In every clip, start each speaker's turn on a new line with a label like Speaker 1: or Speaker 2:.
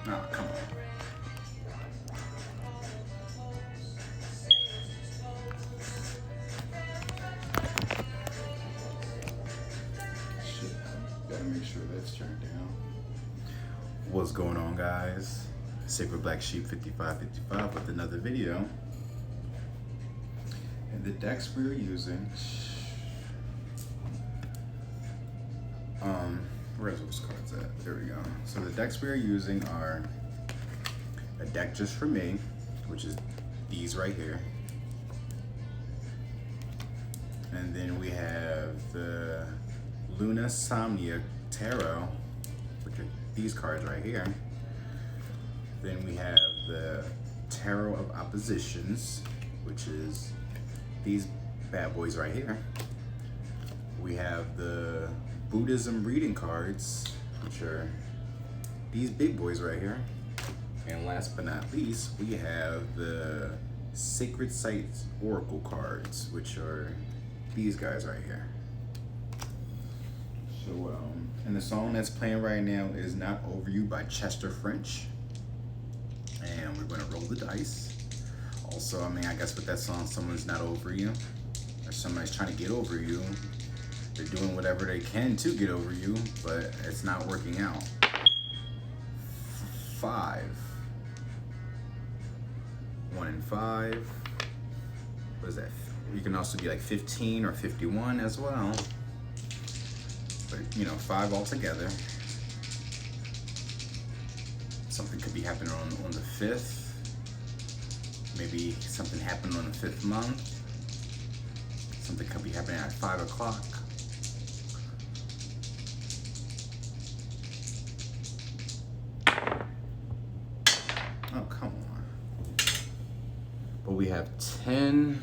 Speaker 1: Oh, come on. Shit, gotta make sure that's turned down. What's going on, guys? Sacred Black Sheep 5555 with another video. And the decks we're using, where's those cards at? There we go. So the decks we are using are a deck just for me, which is these right here. And then we have the Luna Somnia Tarot, which are these cards right here. Then we have the Tarot of Oppositions, which is these bad boys right here. We have the Buddhism reading cards, which are these big boys right here. And last but not least, we have the Sacred Sites Oracle cards, which are these guys right here. So, and the song that's playing right now is Not Over You by Chester French. And we're gonna roll the dice. Also, I mean, I guess with that song, someone's not over you, or somebody's trying to get over you. They're doing whatever they can to get over you, but it's not working out. 5. 1 and 5. What is that? You can also be like 15 or 51 as well. But, you know, 5 altogether. Something could be happening on the 5th. Maybe something happened on the 5th month. Something could be happening at 5 o'clock. Oh, come on. But we have 10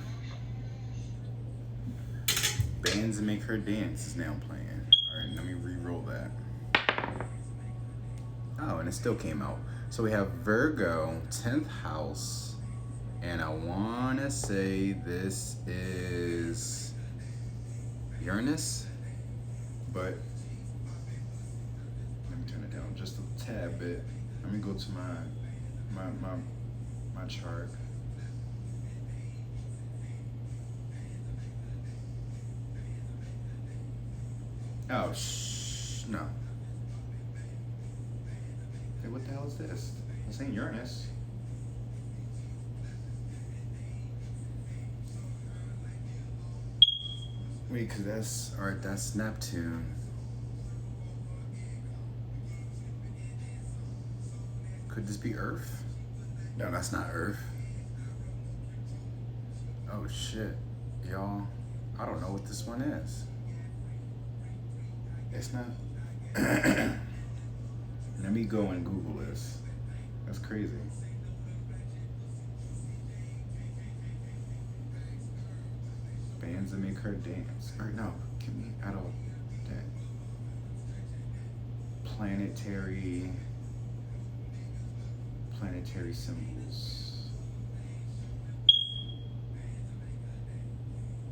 Speaker 1: Bands That Make Her Dance is now playing. Alright, let me re-roll that. Oh, and it still came out. So we have Virgo, 10th house, and I wanna say this is Uranus, but let me turn it down just a tad bit. Let me go to my chart. Oh, no. Hey, what the hell is this? This ain't Uranus. Wait, cause that's, alright, that's Neptune. Could this be Earth? No, that's not Earth. Oh shit, y'all. I don't know what this one is. It's not. Let me go and Google this. That's crazy. Bands That Make Her Dance. Or no, get me out of that. Planetary symbols.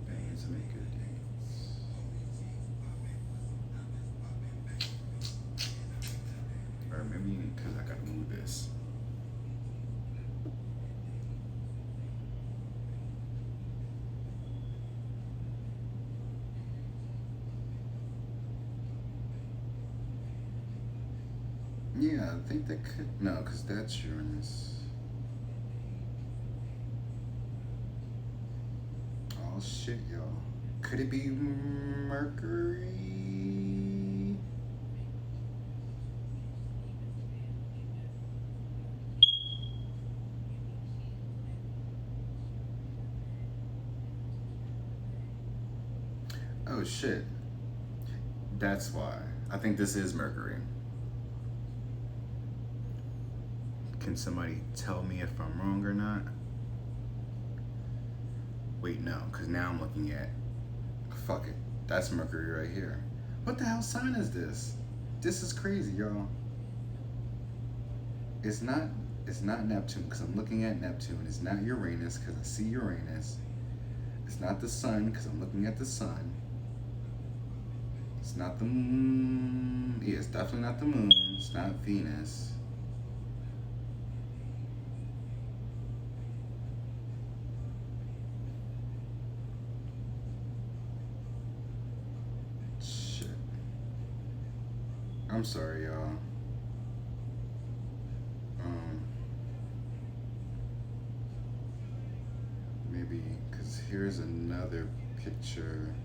Speaker 1: Bands That Make Her Dance. Or maybe because I gotta move this. Yeah, I think that could, no, because that's Uranus. Oh shit, y'all. Could it be Mercury? Oh shit. That's why. I think this is Mercury. Can somebody tell me if I'm wrong or not? Wait, no, because now I'm looking at, fuck it, that's Mercury right here. What the hell sign is this? This is crazy, y'all. It's not Neptune, because I'm looking at Neptune. It's not Uranus, because I see Uranus. It's not the sun, because I'm looking at the sun. It's not the moon. Yeah, it's definitely not the moon. It's not Venus. I'm sorry, y'all. Maybe, because here's another picture.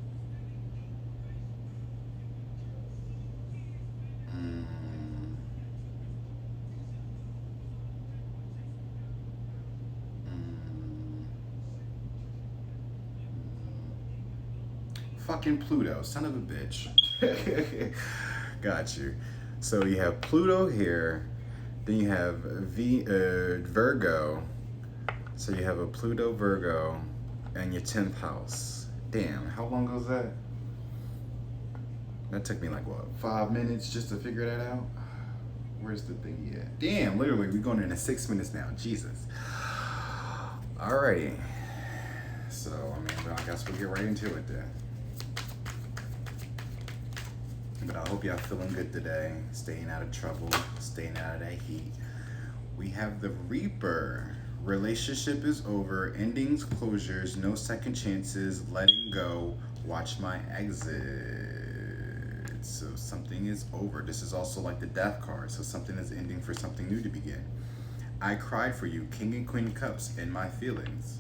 Speaker 1: Fucking Pluto, son of a bitch. Got you. So you have Pluto here, then you have Virgo. So you have a Pluto Virgo and your 10th house. Damn, how long was that? That took me like what, 5 minutes just to figure that out? Where's the thing at? Damn, literally, we're going into 6 minutes now. Jesus. Alrighty. So, I mean, I guess we'll get right into it then. But I hope y'all feeling good today. Staying out of trouble, staying out of that heat. We have the Reaper. Relationship is over. Endings, closures, no second chances, letting go. Watch my exit. So something is over. This is also like the Death card. So something is ending for something new to begin. I cried for you. King and Queen Cups in my feelings.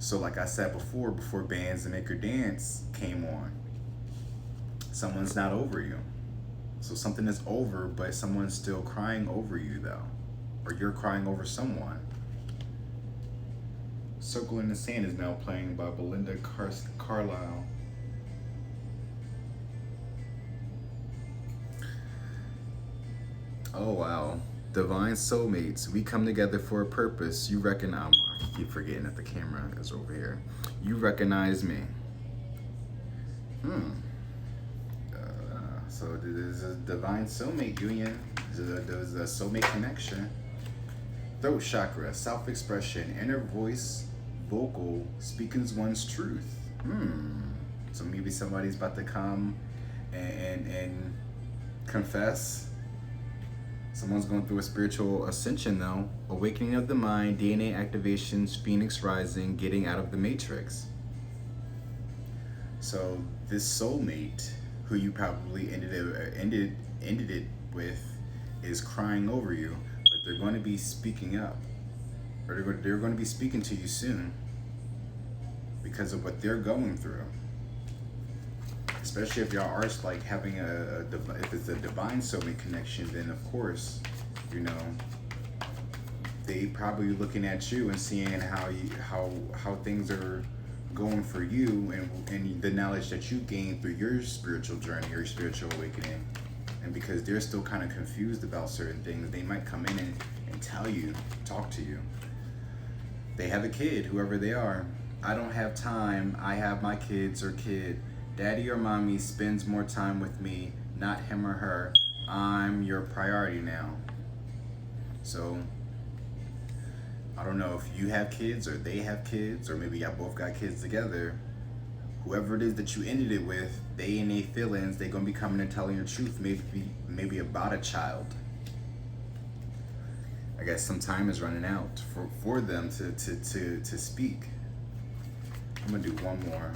Speaker 1: So like I said before Bands and Make Her Dance came on, someone's not over you. So something is over, but someone's still crying over you though. Or you're crying over someone. Circle in the Sand is now playing by Belinda Carlisle. Oh wow. Divine soulmates, we come together for a purpose. You recognize, I keep forgetting that the camera is over here. You recognize me. So there's a divine soulmate union. There's a soulmate connection. Throat chakra, self-expression, inner voice, vocal, speaking one's truth. So maybe somebody's about to come and confess. Someone's going through a spiritual ascension though. Awakening of the mind, DNA activations, Phoenix rising, getting out of the matrix. So this soulmate, who you probably ended it with, is crying over you, but they're going to be speaking up, or they're going to be speaking to you soon because of what they're going through. Especially if y'all are like having if it's a divine soulmate connection, then of course, you know, they probably looking at you and seeing how things are going for you, and the knowledge that you gained through your spiritual journey, your spiritual awakening. And because they're still kind of confused about certain things, they might come in and tell you, talk to you. They have a kid, whoever they are. I don't have time. I have my kids or kid. Daddy or mommy spends more time with me, not him or her. I'm your priority now. So I don't know if you have kids or they have kids, or maybe y'all both got kids together. Whoever it is that you ended it with, they in their feelings, they're gonna be coming and telling your truth, maybe about a child. I guess some time is running out for them to speak. I'm gonna do one more.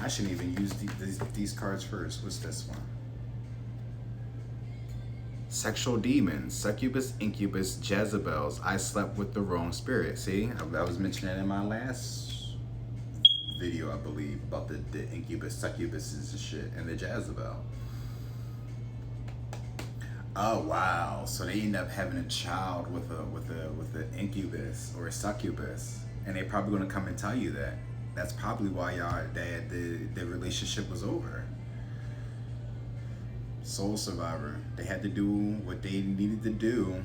Speaker 1: I shouldn't even use these cards first. What's this one? Sexual demons, succubus, incubus, Jezebels. I slept with the wrong spirit. See, I was mentioning that in my last video, I believe, about the incubus, succubuses and shit, and the Jezebel. Oh wow! So they end up having a child with an incubus or a succubus, and they're probably gonna come and tell you that. That's probably why the relationship was over. Soul survivor. They had to do what they needed to do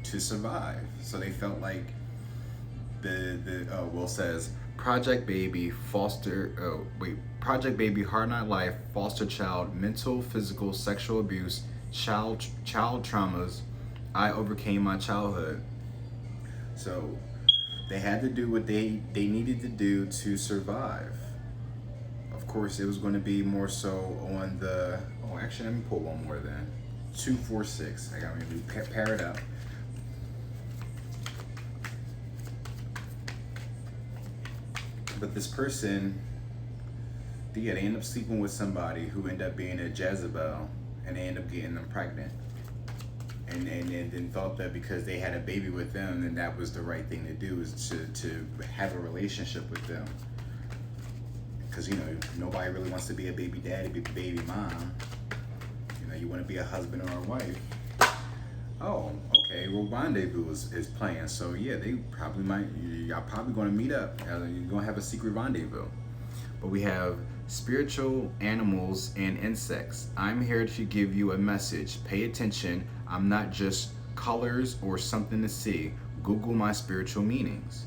Speaker 1: to survive. So they felt like says Project Baby, Project Baby, Hard Night Life, foster child, mental, physical, sexual abuse, child traumas. I overcame my childhood. So they had to do what they needed to do to survive. Of course, it was going to be more so on the... Oh, actually, let me pull one more then. 2, 4, 6. I got to maybe pair it up. But this person, yeah, they end up sleeping with somebody who end up being a Jezebel, and they end up getting them pregnant. And then thought that because they had a baby with them, then that was the right thing to do, is to have a relationship with them. Because, you know, nobody really wants to be a baby daddy, baby mom. You know, you want to be a husband or a wife. Oh, okay, well, Rendezvous is playing, so yeah, they probably y'all probably going to meet up. You're going to have a secret rendezvous. But we have spiritual animals and insects. I'm here to give you a message. Pay attention. I'm not just colors or something to see. Google my spiritual meanings.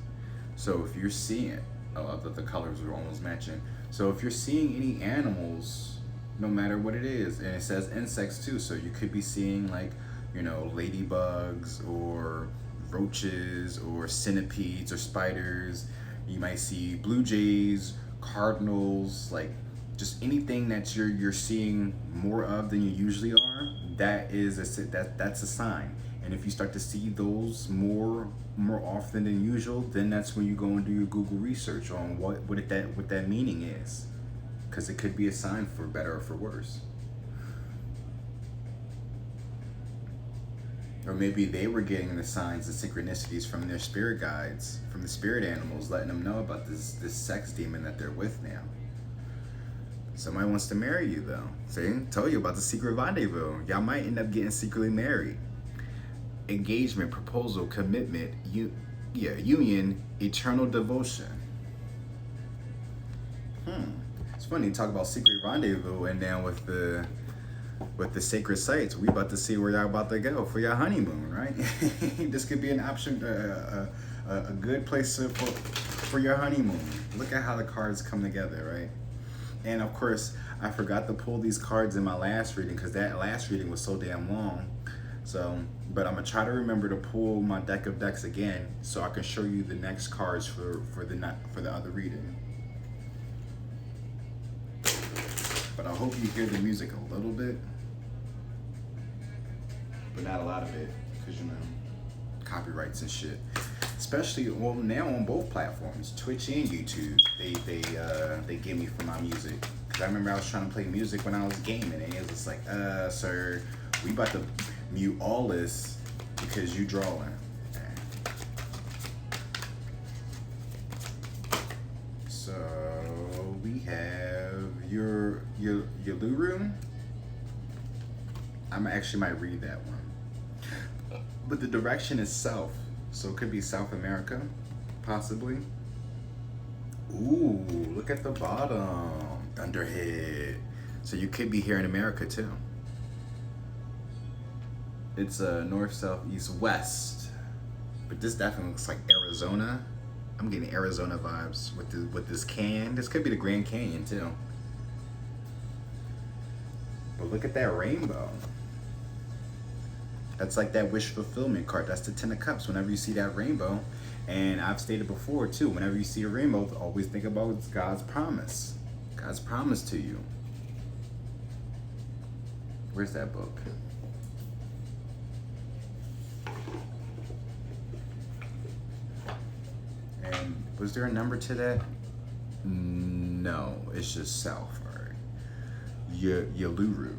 Speaker 1: So if you're seeing, oh, I thought the colors were almost matching. So if you're seeing any animals, no matter what it is, and it says insects too, so you could be seeing like, you know, ladybugs or roaches or centipedes or spiders. You might see blue jays, cardinals, like just anything that you're seeing more of than you usually are. That's a sign. And if you start to see those more often than usual, then that's when you go and do your Google research on what that meaning is, because it could be a sign for better or for worse. Or maybe they were getting the signs and synchronicities from their spirit guides, from the spirit animals, letting them know about this sex demon that they're with now. Somebody wants to marry you though. See, told you about the secret rendezvous. Y'all might end up getting secretly married. Engagement, proposal, commitment, union, eternal devotion. It's funny to talk about secret rendezvous, and now with the sacred sites, we about to see where y'all about to go for your honeymoon, right? This could be an option, a good place for your honeymoon. Look at how the cards come together, right? And of course, I forgot to pull these cards in my last reading because that last reading was so damn long. So, but I'm gonna try to remember to pull my deck of decks again so I can show you the next cards for the other reading. But I hope you hear the music a little bit, but not a lot of it, because you know, copyrights and shit. Especially, well, now on both platforms, Twitch and YouTube, they give me for my music. Cause I remember I was trying to play music when I was gaming, and it was just like, sir, we about to mute all this because you drawing. So we have your Luru. I actually might read that one, but the direction is south. So it could be South America, possibly. Ooh, look at the bottom. Thunderhead. So you could be here in America too. It's north, south, east, west. But this definitely looks like Arizona. I'm getting Arizona vibes with this can. This could be the Grand Canyon too. But look at that rainbow. That's like that wish fulfillment card. That's the Ten of Cups. Whenever you see that rainbow, and I've stated before too, whenever you see a rainbow, always think about God's promise. God's promise to you. Where's that book? And was there a number to that? No, it's just south. All right. Yaluru.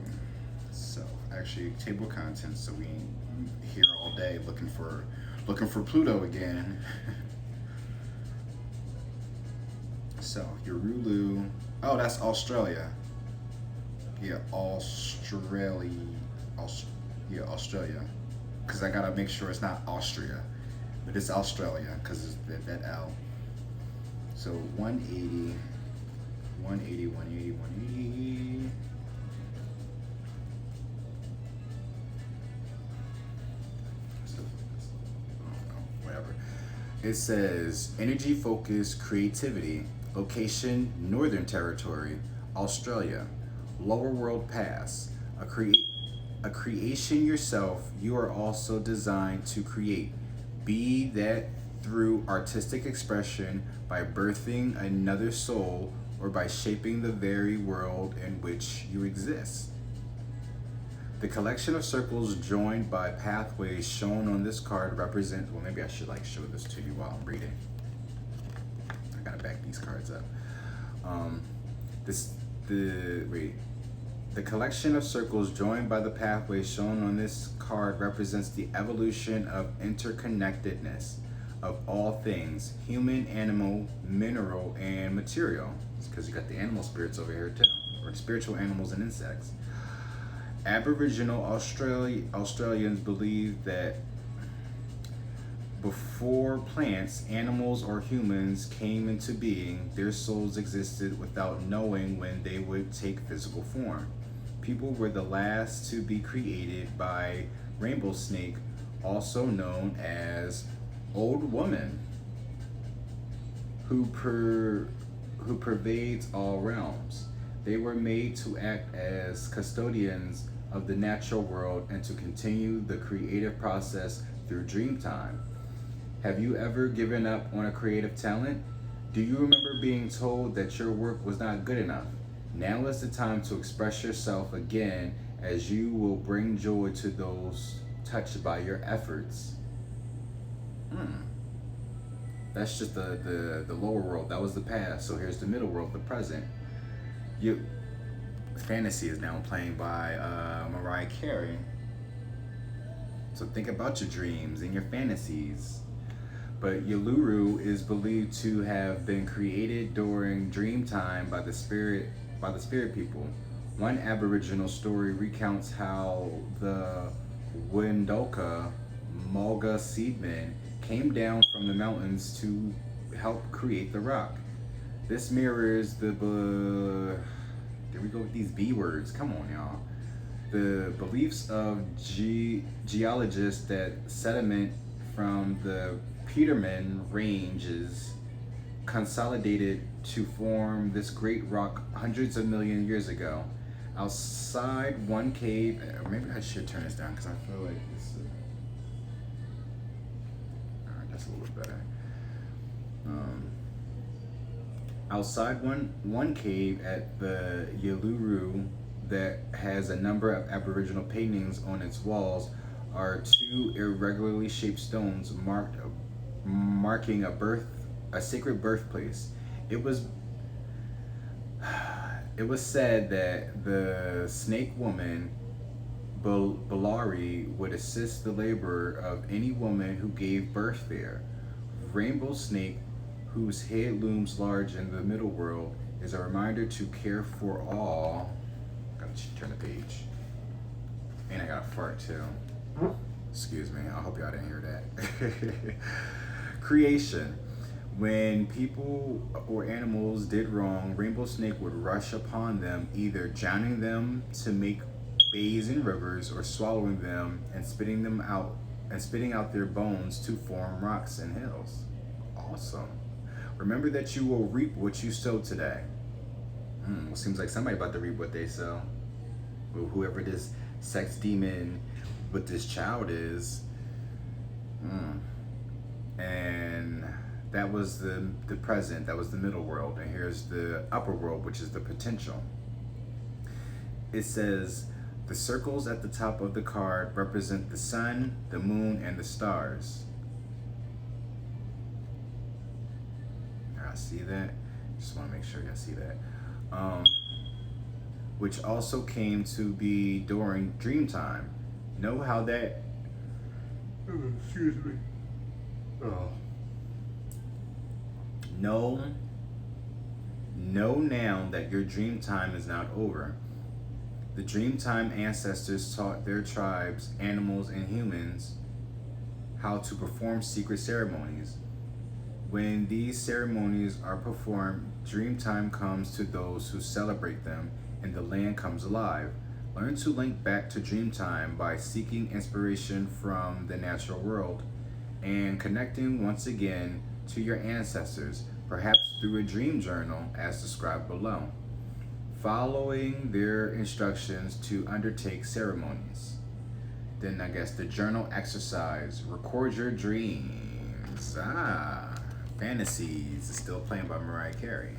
Speaker 1: So actually, table of contents. So we ain't here all day looking for Pluto again. So Yarulu. Oh, that's Australia. Yeah, Australia. Because I gotta make sure it's not Austria, but it's Australia because it's that L. So 180. It says energy, focus, creativity, location, Northern Territory, Australia, lower world pass, a creation yourself. You are also designed to create. Be that through artistic expression, by birthing another soul, or by shaping the very world in which you exist. The collection of circles joined by pathways shown on this card represent, well, maybe I should like show this to you while I'm reading. I gotta back these cards up. The collection of circles joined by the pathway shown on this card represents the evolution of interconnectedness of all things, human, animal, mineral, and material. It's because you got the animal spirits over here too, or spiritual animals and insects. Aboriginal Australians believe that before plants, animals, or humans came into being, their souls existed without knowing when they would take physical form. People were the last to be created by rainbow snake, also known as old woman, who pervades all realms. They were made to act as custodians of the natural world and to continue the creative process through dream time. Have you ever given up on a creative talent? Do you remember being told that your work was not good enough? Now is the time to express yourself again, as you will bring joy to those touched by your efforts. That's just the lower world. That was the past. So here's the middle world, the present. Fantasy is now playing by Mariah Carey. So think about your dreams and your fantasies. But Uluru is believed to have been created during dream time by the spirit people. One Aboriginal story recounts how the Windolka Mulga seedmen came down from the mountains to help create the rock. This mirrors there we go with these B words. Come on, y'all. The beliefs of geologists that sediment from the Peterman ranges consolidated to form this great rock hundreds of million years ago. Outside one cave, or maybe I should turn this down because I feel like this. Alright, that's a little bit better. Outside one cave at the Uluru that has a number of Aboriginal paintings on its walls are two irregularly shaped stones marking a sacred birthplace. It was said that the snake woman Balari would assist the labor of any woman who gave birth there. Rainbow snake, whose head looms large in the middle world, is a reminder to care for all. Gotta turn the page. And I got a fart too. Excuse me, I hope y'all didn't hear that. Creation. When people or animals did wrong, Rainbow Snake would rush upon them, either drowning them to make bays and rivers, or swallowing them and spitting out their bones to form rocks and hills. Awesome. Remember that you will reap what you sow today. Well, seems like somebody about to reap what they sow. Well, whoever this sex demon with this child is. And that was the present, that was the middle world, and here's the upper world, which is the potential. It says, the circles at the top of the card represent the sun, the moon, and the stars. I see that. Just want to make sure you see that. Which also came to be during dream time. Know how that... excuse me. Know now that your dream time is not over. The Dreamtime ancestors taught their tribes, animals, and humans how to perform secret ceremonies. When these ceremonies are performed, Dreamtime comes to those who celebrate them, and the land comes alive. Learn to link back to Dreamtime by seeking inspiration from the natural world and connecting once again to your ancestors, perhaps through a dream journal as described below, following their instructions to undertake ceremonies. Then I guess the journal exercise, record your dreams. Fantasies is still playing by Mariah Carey.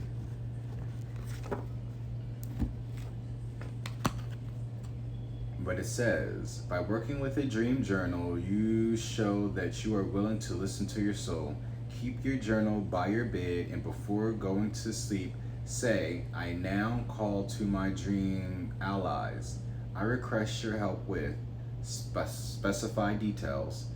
Speaker 1: But it says, by working with a dream journal, you show that you are willing to listen to your soul. Keep your journal by your bed, and before going to sleep, Say, I now call to my dream allies. I request your help with specified details.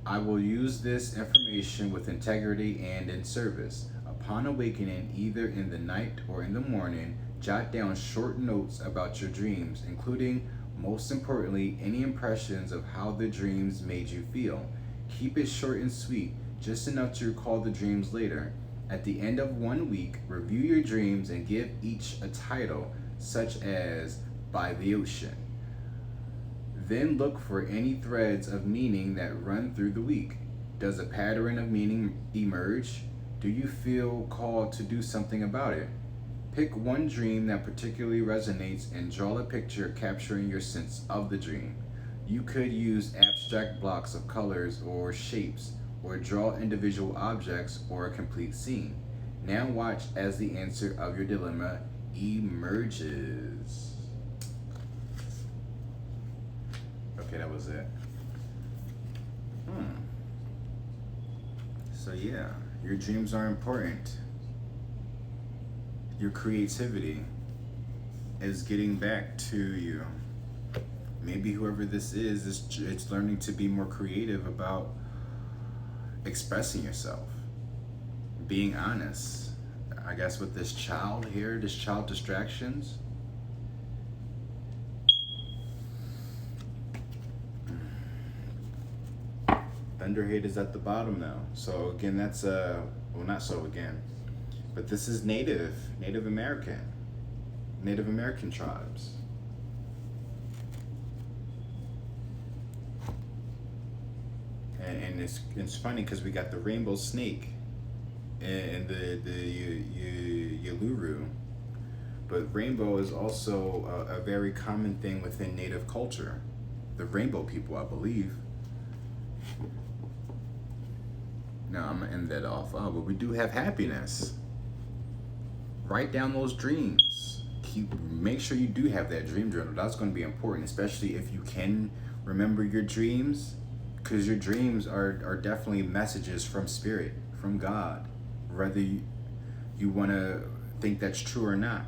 Speaker 1: I will use this information with integrity and in service. Upon awakening, either in the night or in the morning, jot down short notes about your dreams, including, most importantly, any impressions of how the dreams made you feel. Keep it short and sweet, just enough to recall the dreams later. At the end of 1 week, review your dreams and give each a title, such as By the Ocean. Then look for any threads of meaning that run through the week. Does a pattern of meaning emerge? Do you feel called to do something about it? Pick one dream that particularly resonates and draw a picture capturing your sense of the dream. You could use abstract blocks of colors or shapes, or draw individual objects or a complete scene. Now watch as the answer of your dilemma emerges. Okay, that was it. So yeah, your dreams are important. Your creativity is getting back to you. Maybe whoever this is, it's learning to be more creative about expressing yourself, being honest. I guess with this child here, this child distractions, Thunderhead is at the bottom now. So again, that's well, not so again, but this is Native American tribes. And it's funny because we got the rainbow snake and the Yuluru, but rainbow is also a very common thing within Native culture. The rainbow people, I believe. Now I'm gonna end that off. Oh, but we do have happiness. Write down those dreams. Make sure you do have that dream journal. That's going to be important, especially if you can remember your dreams, because your dreams are definitely messages from spirit, from God, whether you want to think that's true or not.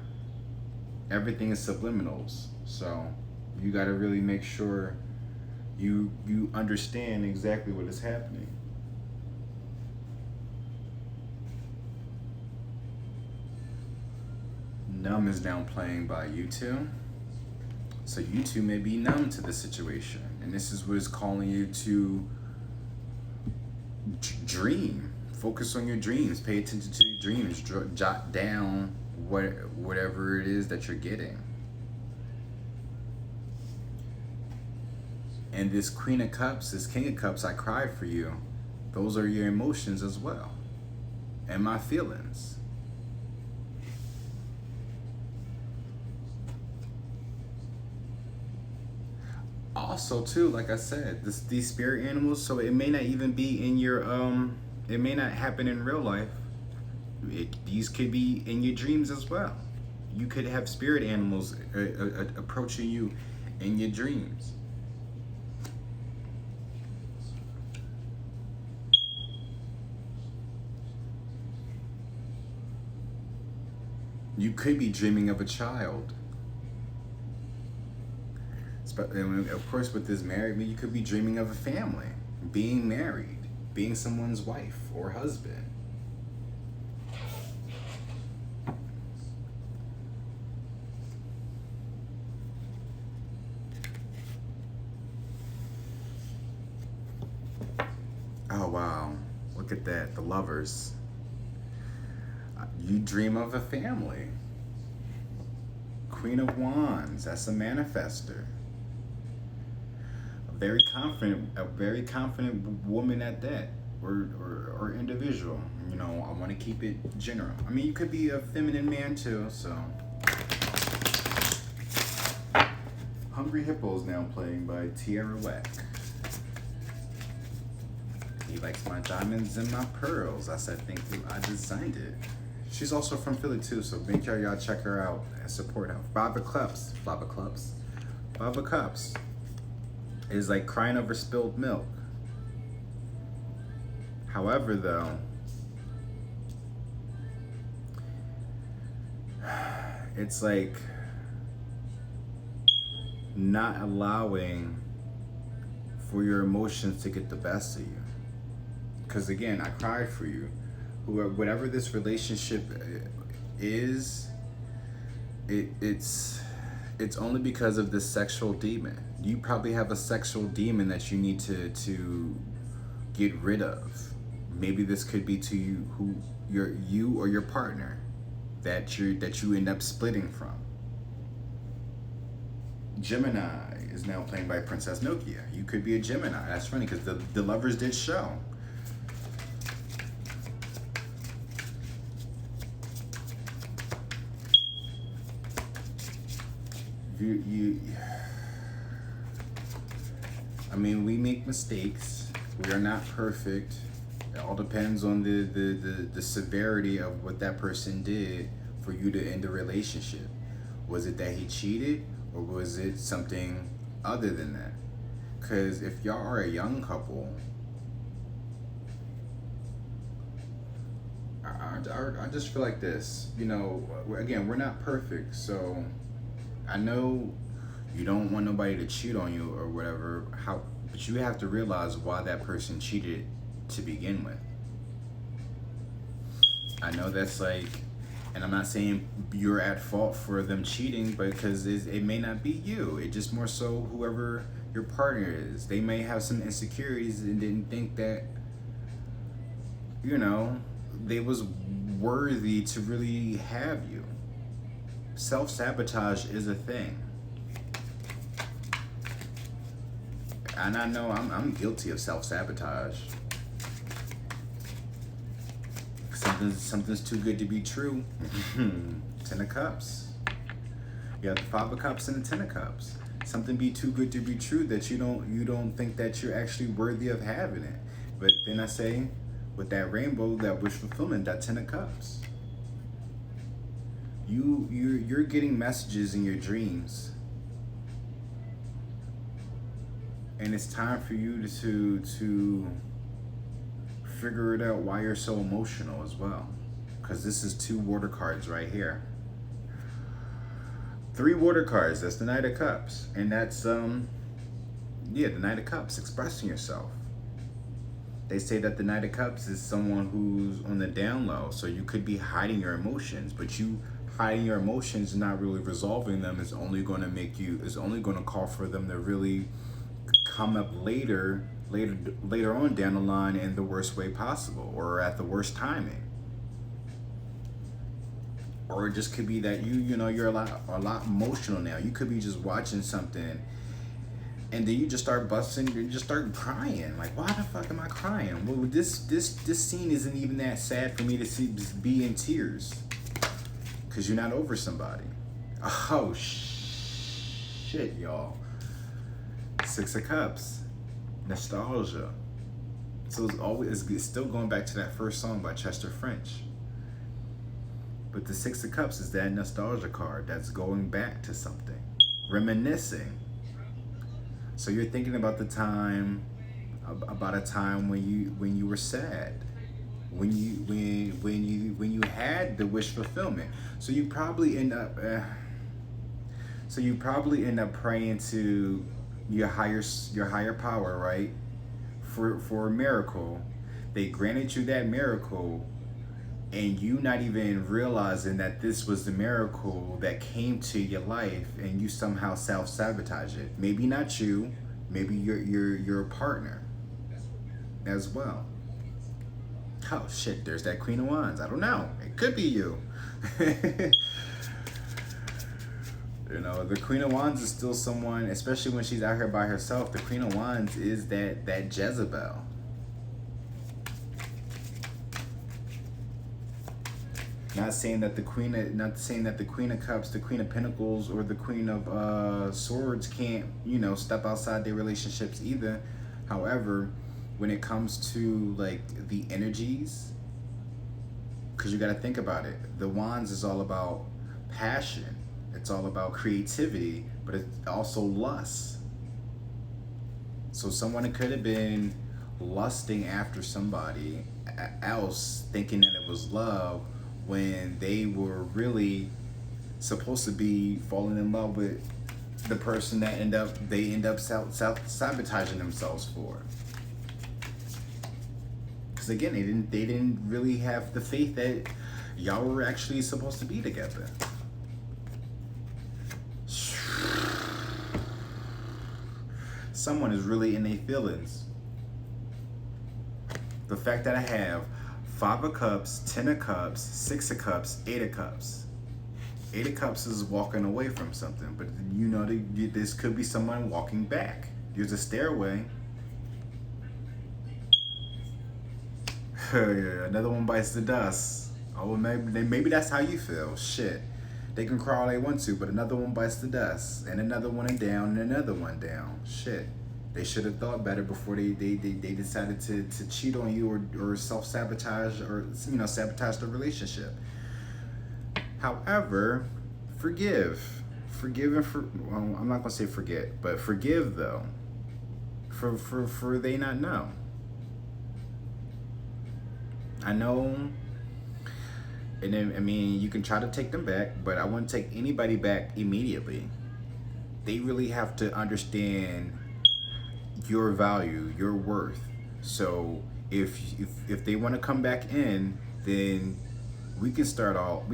Speaker 1: Everything is subliminals, so you got to really make sure you understand exactly what is happening. Numb is now playing by U2. So U2 may be numb to the situation. And this is what is calling you to dream. Focus on your dreams. Pay attention to your dreams. Jot down whatever it is that you're getting. And this Queen of Cups, this King of Cups, I cried for you. Those are your emotions as well. And my feelings. Also too, like I said, these spirit animals, so it may not even be in your it may not happen in real life. These could be in your dreams as well. You could have spirit animals approaching you in your dreams. You could be dreaming of a child. And of course, with this married, you could be dreaming of a family, being married, being someone's wife or husband. Oh wow, look at that, the Lovers. You dream of a family. Queen of Wands, that's a manifester. A very confident woman at that, or individual. You know, I want to keep it general. I mean, you could be a feminine man too. So, Hungry Hippos now playing by Tierra Whack. He likes my diamonds and my pearls. I said, thank you, I designed it. She's also from Philly too, so make sure y'all check her out and support her. Five of Cups is like crying over spilled milk. However, though, it's like not allowing for your emotions to get the best of you. Because again, I cried for you. Whatever this relationship is, it's only because of this sexual demon. You probably have a sexual demon that you need to get rid of. Maybe this could be to you or your partner that you end up splitting from. Gemini is now played by Princess Nokia. You could be a Gemini. That's funny because the lovers did show. I mean, we make mistakes. We are not perfect. It all depends on the severity of what that person did for you to end the relationship. Was it that he cheated, or was it something other than that? Because if y'all are a young couple, I just feel like this. You know, again, we're not perfect, so I know you don't want nobody to cheat on you or whatever. But you have to realize why that person cheated to begin with. I know that's like, and I'm not saying you're at fault for them cheating, because it may not be you. It just more so whoever your partner is. They may have some insecurities and didn't think that, you know, they was worthy to really have you. Self-sabotage is a thing. And I know I'm guilty of self-sabotage. Something's too good to be true. Ten of Cups. You have the Five of Cups and the Ten of Cups. Something be too good to be true that you don't think that you're actually worthy of having it. But then I say, with that rainbow, that wish fulfillment, that Ten of Cups. You're getting messages in your dreams, and it's time for you to figure it out why you're so emotional as well. Because this is 2 water cards right here. 3 water cards. That's the Knight of Cups, and that's the Knight of Cups, expressing yourself. They say that the Knight of Cups is someone who's on the down low, so you could be hiding your emotions, but you hiding your emotions and not really resolving them is only going to call for them to really come up later on down the line in the worst way possible, or at the worst timing. Or it just could be that you're a lot emotional now. You could be just watching something, and then you just start busting, you just start crying. Like, why the fuck am I crying? Well, this scene isn't even that sad for me to be in tears. Because you're not over somebody. Oh, shit, y'all. 6 of Cups. Nostalgia. So it's still going back to that first song by Chester French. But the 6 of Cups is that nostalgia card that's going back to something. Reminiscing. So you're thinking about a time when you were sad. When you had the wish fulfillment. So you probably end up praying to your higher power, right? For a miracle. They granted you that miracle, and you not even realizing that this was the miracle that came to your life, and you somehow self-sabotage it. Maybe not you, maybe your partner as well. Oh shit, there's that Queen of Wands. I don't know. It could be you. You know, the Queen of Wands is still someone, especially when she's out here by herself. The Queen of Wands is that Jezebel. Not saying that the Queen of Cups, the Queen of Pentacles, or the Queen of Swords can't, step outside their relationships either. However, when it comes to like the energies, because you got to think about it, the Wands is all about passion. It's all about creativity, but it's also lust. So someone could have been lusting after somebody else, thinking that it was love, when they were really supposed to be falling in love with the person that they end up sabotaging themselves for. Because again, they didn't really have the faith that y'all were actually supposed to be together. Someone is really in their feelings. The fact that I have 5 of Cups, 10 of Cups, 6 of Cups, 8 of Cups. 8 of Cups is walking away from something, but you know, this could be someone walking back. There's a stairway. Another one bites the dust. Oh, maybe that's how you feel. Shit. They can crawl all they want to, but another one bites the dust. And another one down, and another one down. Shit. They should have thought better before they decided to cheat on you or self-sabotage or, you know, sabotage the relationship. However, forgive. Forgive and well, I'm not going to say forget, but forgive though. For they not know. I know, and then, I mean, you can try to take them back, but I wouldn't take anybody back immediately. They really have to understand your value, your worth. So if they want to come back in, then we can start all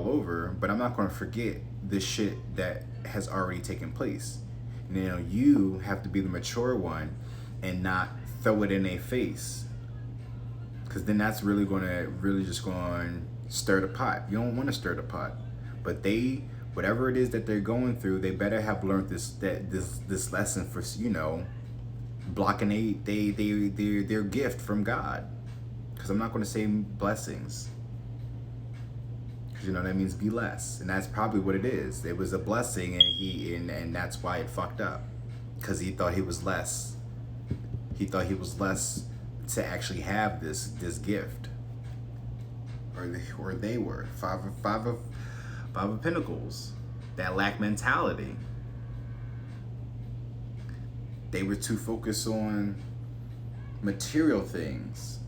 Speaker 1: over. But I'm not going to forget the shit that has already taken place. You know, you have to be the mature one and not throw it in their face. Because then that's really just going to stir the pot. You don't want to stir the pot. But whatever it is that they're going through, they better have learned this lesson for, you know, blocking their gift from God. Because I'm not going to say blessings. Because, you know, that means be less. And that's probably what it is. It was a blessing, and that's why it fucked up. Because he thought he was less. He thought he was less to actually have this gift, or they were five of Pentacles, that lack mentality. They were too focused on material things,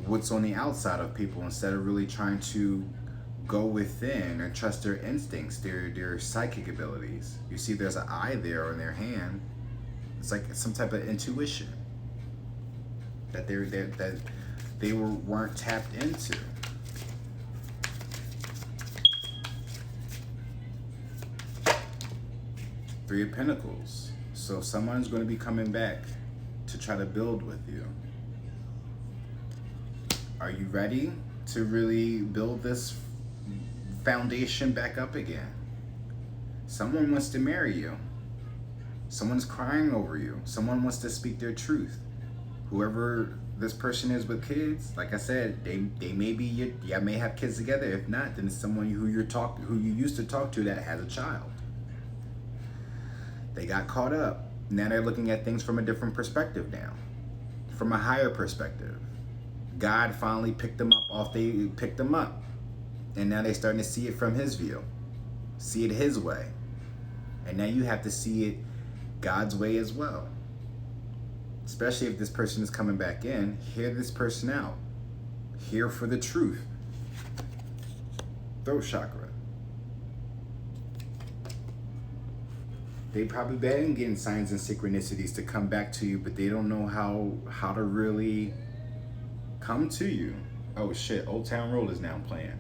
Speaker 1: what's on the outside of people, instead of really trying to go within and trust their instincts, their psychic abilities. You see, there's an eye there on their hand. It's like some type of intuition that they weren't tapped into. Three of Pentacles. So someone's going to be coming back to try to build with you. Are you ready to really build this foundation back up again? Someone wants to marry you. Someone's crying over you. Someone wants to speak their truth. Whoever this person is with kids, like I said, they may be y'all may have kids together. If not, then it's someone who you used to talk to that has a child. They got caught up. Now they're looking at things from a different perspective now, from a higher perspective. God finally picked them up, and now they're starting to see it from His view, see it His way, and now you have to see it God's way as well. Especially if this person is coming back in, hear this person out. Hear for the truth. Throat chakra. They probably been getting signs and synchronicities to come back to you, but they don't know how to really come to you. Oh shit, Old Town Road is now playing.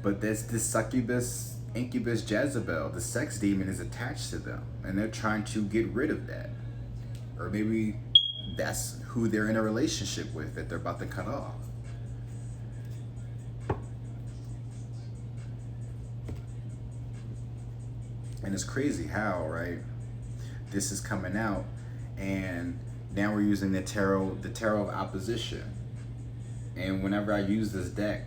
Speaker 1: But there's this succubus, incubus, Jezebel, the sex demon is attached to them, and they're trying to get rid of that. Or maybe that's who they're in a relationship with that they're about to cut off. And it's crazy how, right? This is coming out, and now we're using the tarot of opposition. And whenever I use this deck,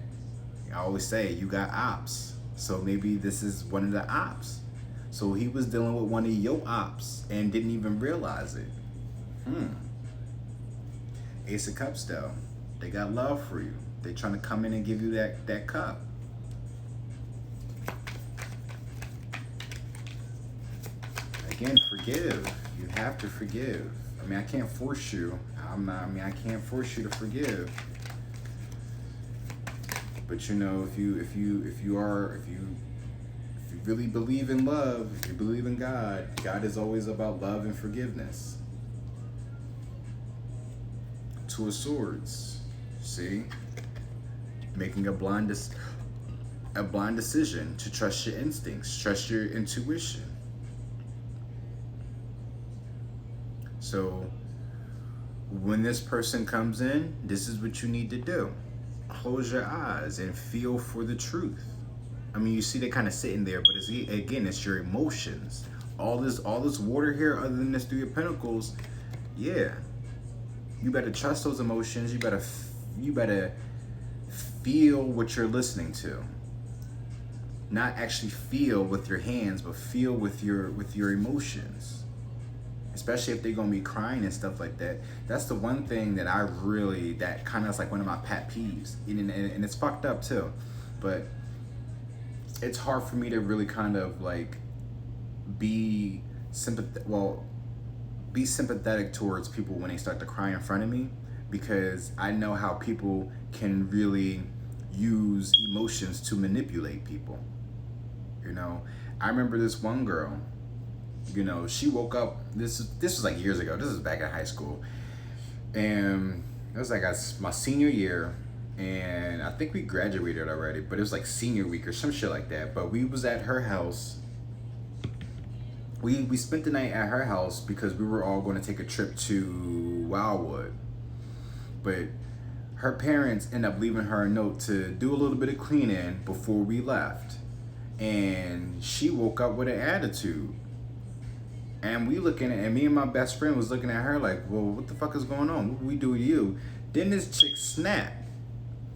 Speaker 1: I always say, you got ops. So maybe this is one of the ops. So he was dealing with one of your ops and didn't even realize it. Ace of Cups though. They got love for you. They trying to come in and give you that cup. Again, forgive. You have to forgive. I mean, I can't force you. I can't force you to forgive. But you know, if you really believe in love, if you believe in God, God is always about love and forgiveness. Two of Swords. See? Making a blind decision to trust your instincts, trust your intuition. So when this person comes in, this is what you need to do. Close your eyes and feel for the truth. I mean, you see they're kind of sitting there, but it's your emotions. All this water here, other than this Three of Pentacles, yeah. You better trust those emotions. You better feel what you're listening to. Not actually feel with your hands, but feel with your emotions. Especially if they're gonna be crying and stuff like that. That's the one thing that that kind of is like one of my pet peeves, and it's fucked up too. But it's hard for me to really kind of like be sympathetic towards people when they start to cry in front of me, because I know how people can really use emotions to manipulate people. You know, I remember this one girl, you know, she woke up, this was like years ago, this was back in high school, and it was like my senior year, and I think we graduated already, but it was like senior week or some shit like that. But we was at her house. We spent the night at her house because we were all going to take a trip to Wildwood. But her parents ended up leaving her a note to do a little bit of cleaning before we left. And she woke up with an attitude. And me and my best friend was looking at her like, well, what the fuck is going on? What we do to you? Then this chick snapped.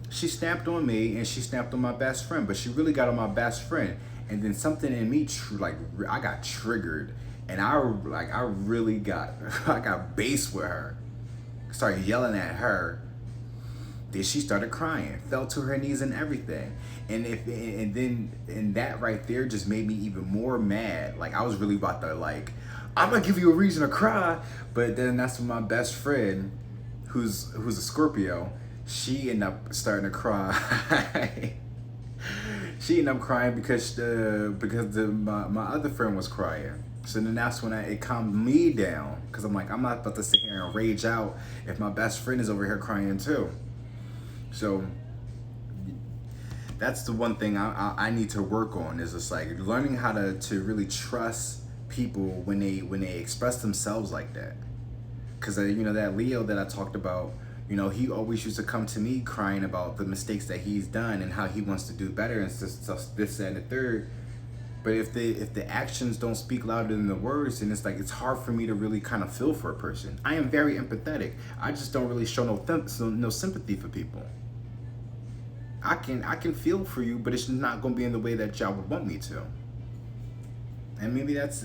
Speaker 1: She snapped on me and she snapped on my best friend, but she really got on my best friend. And then something in me, I got triggered, and I got base with her. Started yelling at her. Then she started crying, fell to her knees and everything. And that right there just made me even more mad. Like, I was really about to I'm gonna give you a reason to cry. But then that's when my best friend, who's a Scorpio, she ended up starting to cry. She ended up crying because my other friend was crying. So then that's when it calmed me down, because I'm like, I'm not about to sit here and rage out if my best friend is over here crying too. So that's the one thing I need to work on, is just like learning how to really trust people when they express themselves like that. Because you know, that Leo that I talked about, you know, he always used to come to me crying about the mistakes that he's done and how he wants to do better and this, that, and the third. But if the actions don't speak louder than the words, then it's like it's hard for me to really kind of feel for a person. I am very empathetic. I just don't really show no sympathy for people. I can feel for you, but it's not going to be in the way that y'all would want me to. And maybe that's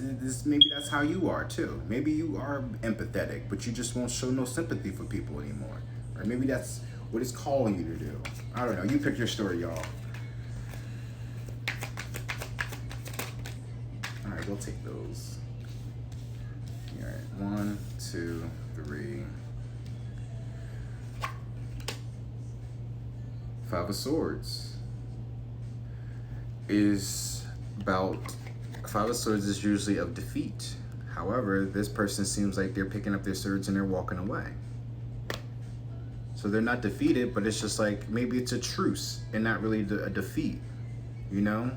Speaker 1: how you are too. Maybe you are empathetic, but you just won't show no sympathy for people anymore. Or maybe that's what it's calling you to do. I don't know. You pick your story, y'all. All right, we'll take those. All right, 1, 2, 3. 5 of Swords is about... 5 of Swords is usually of defeat. However, this person seems like they're picking up their swords and they're walking away. So they're not defeated, but it's just like maybe it's a truce and not really a defeat. You know?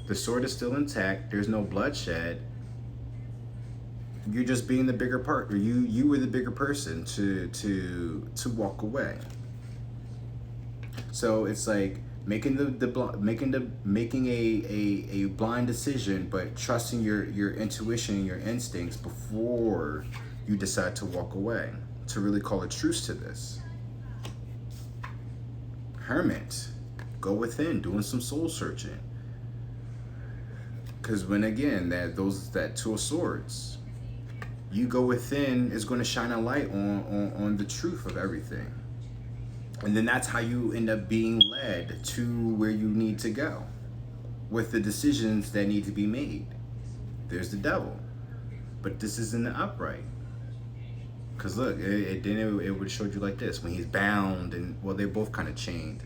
Speaker 1: The sword is still intact. There's no bloodshed. You're just being the bigger part, or you were the bigger person to walk away. So it's like making a blind decision, but trusting your intuition and your instincts before you decide to walk away, to really call a truce to this. Hermit, go within, doing some soul searching. Because when again, that 2 of Swords, you go within is going to shine a light on the truth of everything. And then that's how you end up being led to where you need to go with the decisions that need to be made. There's the Devil. But this is in the upright. Because look, it would show you like this. When he's bound and, well, they're both kind of chained.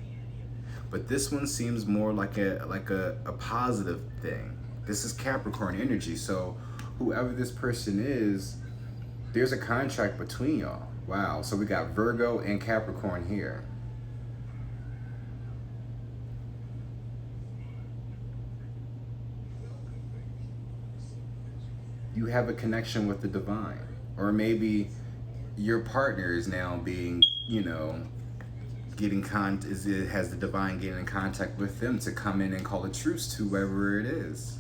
Speaker 1: But this one seems more like a positive thing. This is Capricorn energy. So whoever this person is, there's a contract between y'all. Wow. So we got Virgo and Capricorn here. You have a connection with the divine. Or maybe your partner is now being, you know, has the divine getting in contact with them to come in and call a truce to whoever it is.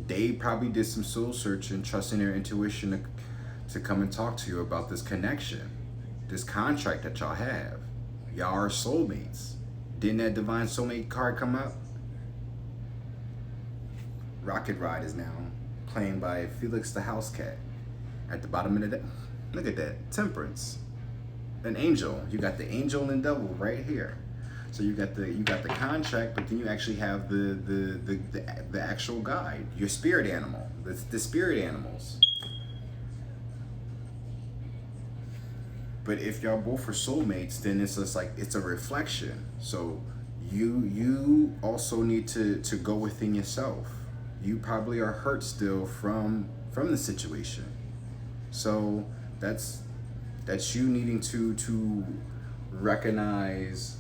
Speaker 1: They probably did some soul searching, trusting their intuition to come and talk to you about this connection, this contract that y'all have. Y'all are soulmates. Didn't that divine soulmate card come up? Rocket Ride is now playing by Felix the House Cat. At the bottom of the deck, look at that, Temperance, an angel. You got the angel and devil right here. So you got the contract, but then you actually have the actual guide, your spirit animal, the spirit animals. But if y'all both are soulmates, then it's just like it's a reflection. So you also need to go within yourself. You probably are hurt still from the situation. So that's you needing to recognize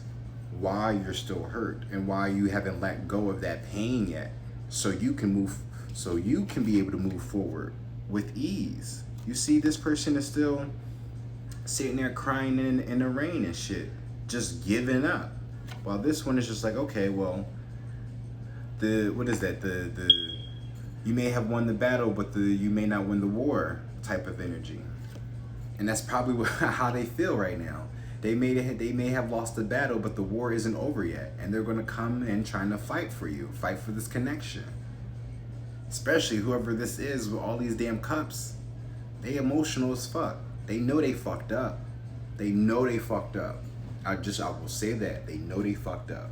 Speaker 1: why you're still hurt and why you haven't let go of that pain yet, so you can be able to move forward with ease. You see, this person is still sitting there crying in the rain and shit, just giving up, while this one is just like, okay, well, what is that, you may have won the battle, but you may not win the war type of energy. And that's probably how they feel right now. They may have lost the battle, but the war isn't over yet. And they're going to come in trying to fight for you, fight for this connection. Especially whoever this is with all these damn cups. They emotional as fuck. They know they fucked up. They know they fucked up. I will say that. They know they fucked up.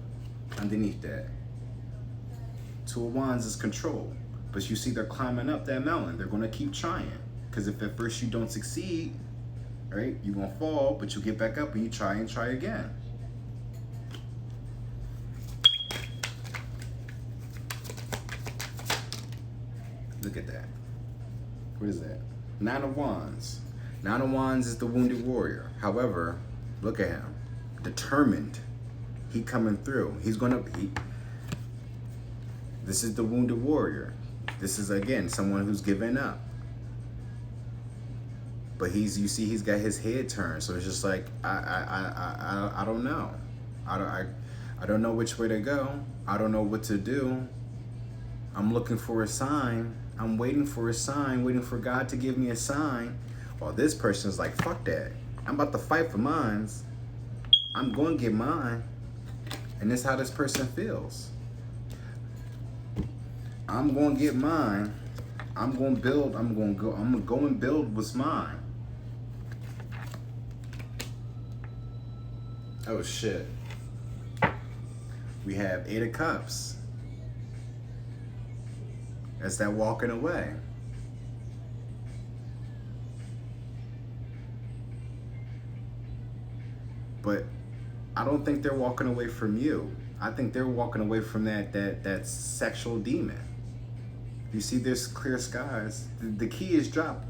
Speaker 1: Underneath that, Two of Wands is control. But you see they're climbing up that mountain. They're going to keep trying. Because if at first you don't succeed, right, you're going to fall, but you get back up and you try again. Look at that. What is that? Nine of Wands. Nine of Wands is the wounded warrior. However, look at him. Determined. He coming through. This is the wounded warrior. This is, again, someone who's given up. But you see he's got his head turned, so it's just like I don't know. I don't know which way to go. I don't know what to do. I'm looking for a sign. I'm waiting for a sign, waiting for God to give me a sign. While this person's like, fuck that. I'm about to fight for mine. I'm going to get mine. And this is how this person feels. I'm going to get mine. I'm going to build. I'm going to go and build what's mine. Oh shit. We have Eight of Cups. That's that walking away. But I don't think they're walking away from you. I think they're walking away from that sexual demon. You see, there's clear skies. The key is dropped.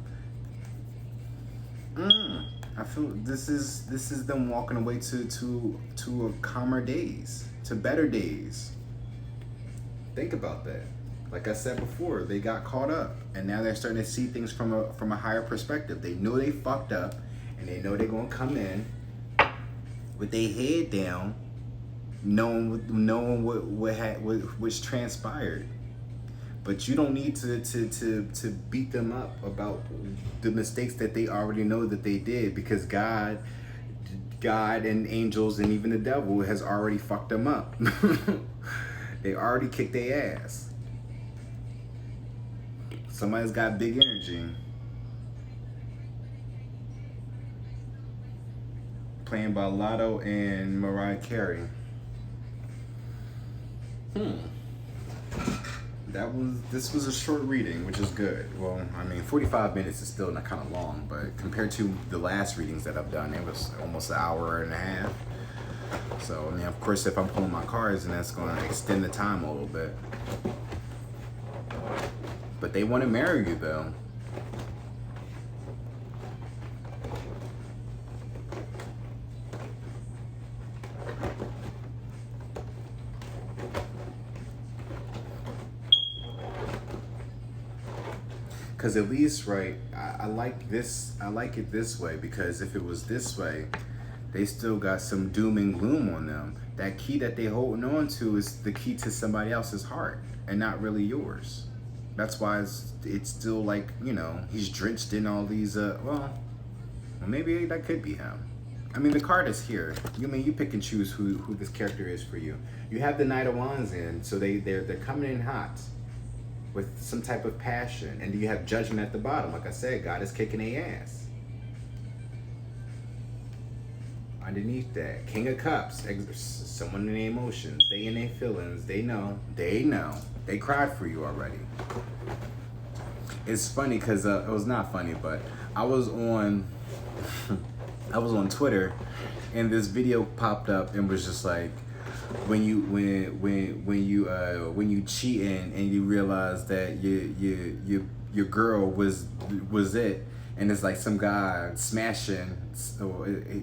Speaker 1: I feel this is them walking away to a calmer days, to better days. Think about that. Like I said before, they got caught up, and now they're starting to see things from a higher perspective. They know they fucked up, and they know they're gonna come in with their head down, knowing what's transpired. But you don't need to beat them up about the mistakes that they already know that they did, because God and angels and even the devil has already fucked them up. They already kicked their ass. Somebody's got big energy. Playing by Lotto and Mariah Carey. This was a short reading, which is good. Well, I mean, 45 minutes is still not kind of long, but compared to the last readings that I've done, it was almost an hour and a half. So, I mean, of course, if I'm pulling my cards, then that's going to extend the time a little bit. But they want to marry you, though. Because at least, right, I like this. I like it this way, because if it was this way, they still got some doom and gloom on them. That key that they holding on to is the key to somebody else's heart and not really yours. That's why it's still like, you know, he's drenched in all these, well, maybe that could be him. I mean, the card is here. You mean, you pick and choose who this character is for you. You have the Knight of Wands in, so they're coming in hot with some type of passion. And you have Judgment at the bottom. Like I said, God is kicking their ass. Underneath that, King of Cups, someone in their emotions, they in their feelings, they know, they cried for you already. It's funny because it was not funny, but I was on Twitter, and this video popped up and was just like, when you cheating and you realize that your girl was it. And it's like some guy smashing,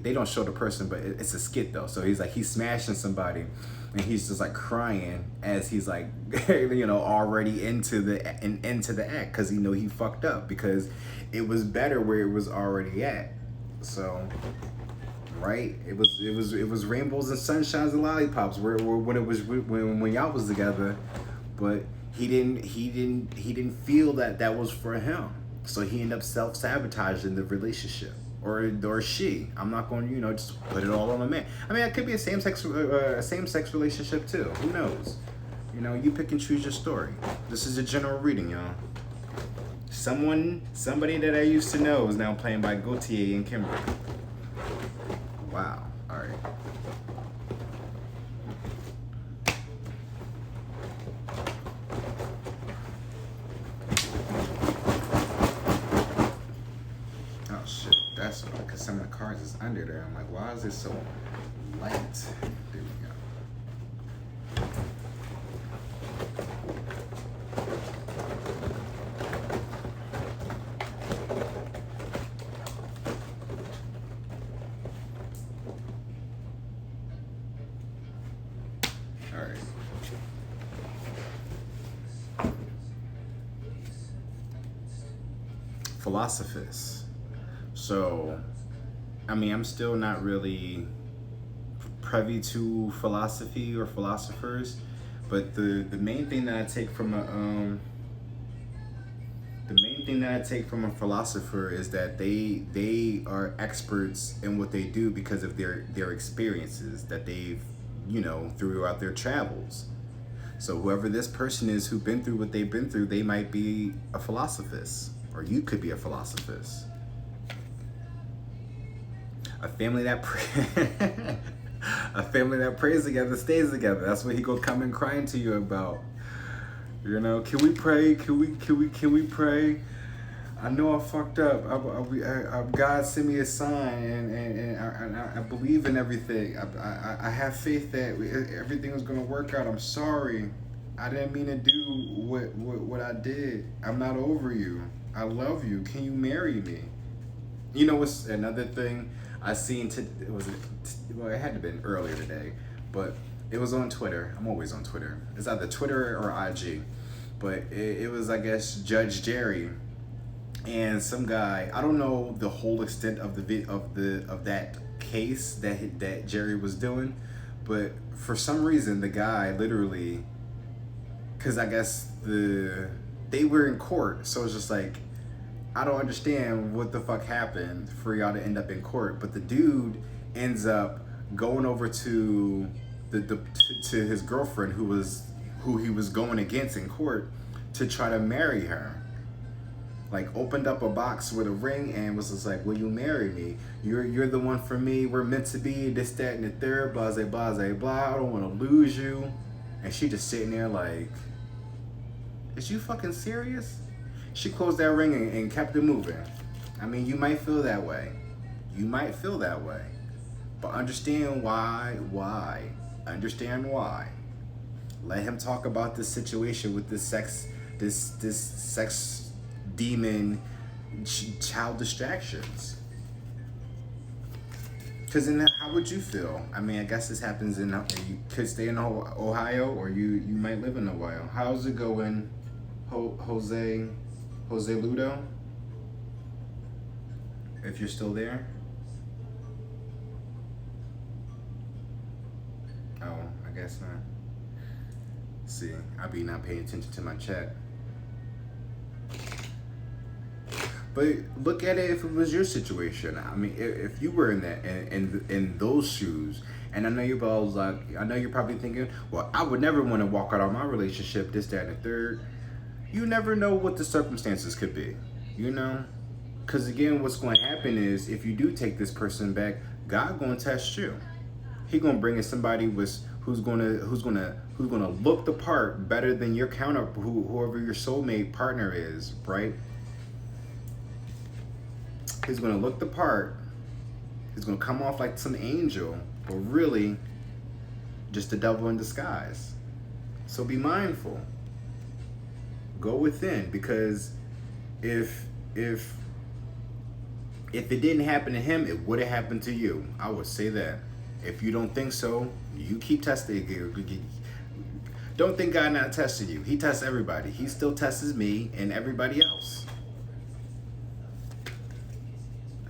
Speaker 1: they don't show the person, but it's a skit though. So he's smashing somebody, and he's just like crying as he's like, you know, already into the act, because he fucked up, because it was better where it was already at. So, right, it was rainbows and sunshines and lollipops when y'all was together, but he didn't feel that was for him. So he ended up self-sabotaging the relationship, or she. I'm not going to, just put it all on the man. I mean, it could be a same-sex relationship too. Who knows? You pick and choose your story. This is a general reading, y'all. Somebody that I used to know is now playing by Gautier and Kimberly. Wow. All right. That's why, because some of the cards is under there. I'm like, why is it so light? There we go. All right. Philosophers. So, I mean, I'm still not really privy to philosophy or philosophers, but the main thing that I take from a philosopher is that they are experts in what they do because of their experiences that they've, throughout their travels. So whoever this person is who've been through what they've been through, they might be a philosophist, or you could be a philosophist. A family that prays together stays together. That's what he gonna come and crying to you about. Can we pray? Can we pray? I know I fucked up. God sent me a sign, and I believe in everything. I have faith that everything was gonna work out. I'm sorry. I didn't mean to do what I did. I'm not over you. I love you. Can you marry me? What's another thing I seen it had to have been earlier today, but it was on Twitter. I'm always on Twitter. It's either Twitter or IG, but it was, I guess, Judge Jerry and some guy. I don't know the whole extent of that case that Jerry was doing, but for some reason the guy literally, because I guess they were in court, so it's just like, I don't understand what the fuck happened for y'all to end up in court, but the dude ends up going over to to his girlfriend who he was going against in court to try to marry her. Like, opened up a box with a ring and was just like, "Will you marry me? You're the one for me. We're meant to be. This, that, and the third. Blah, blah, blah, blah. I don't want to lose you." And she just sitting there like, "Is you fucking serious?" She closed that ring and kept it moving. I mean, you might feel that way. But understand why. Understand why. Let him talk about this situation with this sex demon child distractions. Because then how would you feel? I mean, I guess this happens you could stay in Ohio, or you might live in Ohio. How's it going, Jose Ludo? If you're still there. Oh, I guess not. See, I be not paying attention to my chat. But look at it if it was your situation. I mean, if you were in that in those shoes, and I know you're probably thinking, well, I would never want to walk out on my relationship, this, that, and the third. You never know what the circumstances could be, you know? Because again, what's going to happen is if you do take this person back, God going to test you. He going to bring in somebody who's going to look the part better than your whoever your soulmate partner is, right? He's going to look the part. He's going to come off like some angel, but really just the devil in disguise. So be mindful. Go within, because if it didn't happen to him, it would have happened to you. I would say that. If you don't think so, you keep testing. Don't think God not testing you. He tests everybody. He still tests me and everybody else.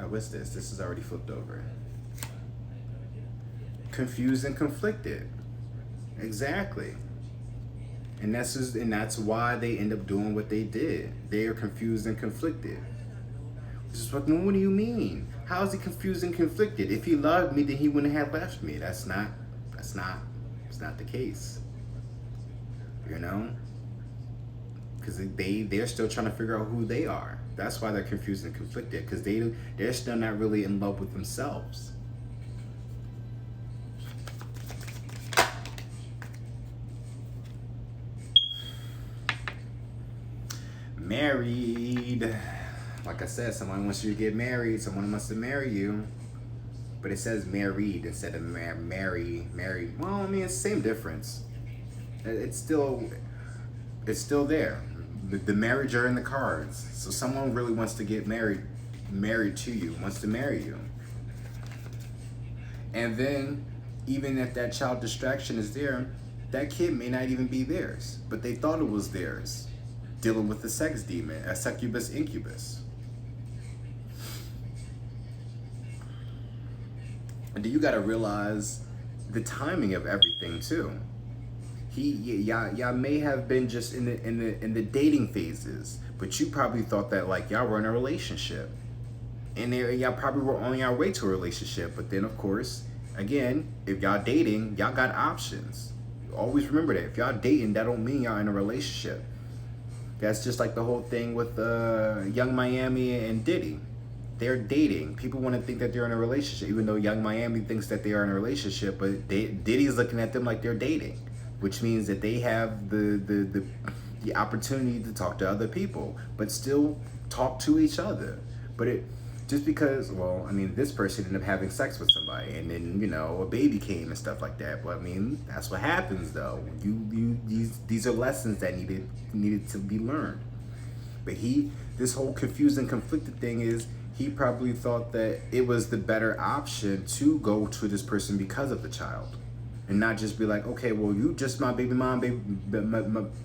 Speaker 1: Oh, what's this? This is already flipped over. Confused and conflicted. Exactly. And that's why they end up doing what they did. They are confused and conflicted. Just like, well, what do you mean? How is he confused and conflicted? If he loved me, then he wouldn't have left me. It's not the case. You know? Because they're still trying to figure out who they are. That's why they're confused and conflicted, because they're still not really in love with themselves. Married. Like I said, someone wants you to get married. Someone wants to marry you. But it says married instead of marry. Well, I mean, it's the same difference. It's still there. The marriage are in the cards. So someone really wants to get married to you, wants to marry you. And then, even if that child distraction is there, that kid may not even be theirs, but they thought it was theirs. Dealing with the sex demon, a succubus incubus. And then you gotta realize the timing of everything too. Y'all may have been just in the dating phases, but you probably thought that like y'all were in a relationship, and y'all probably were on your way to a relationship. But then, of course, again, if y'all dating, y'all got options. Always remember that if y'all dating, that don't mean y'all in a relationship. That's just like the whole thing with Young Miami and Diddy. They're dating. People want to think that they're in a relationship, even though Young Miami thinks that they are in a relationship, but Diddy's looking at them like they're dating, which means that they have the opportunity to talk to other people, but still talk to each other. But just because, well, I mean, this person ended up having sex with somebody, and then, you know, a baby came and stuff like that. But I mean, that's what happens though. These are lessons that needed to be learned. But this whole confused and conflicted thing is, he probably thought that it was the better option to go to this person because of the child. And not just be like, okay, well, you just my baby mom,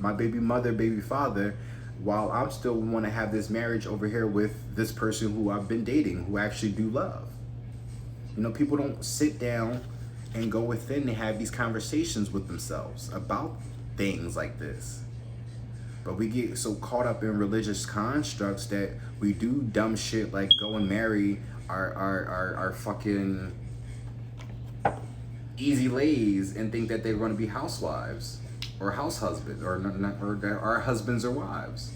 Speaker 1: my baby mother, baby father, while I'm still want to have this marriage over here with this person who I've been dating, who I actually do love. You know, people don't sit down and go within and have these conversations with themselves about things like this. But we get so caught up in religious constructs that we do dumb shit like go and marry our fucking easy lays and think that they're going to be housewives or house husbands or our husbands or wives.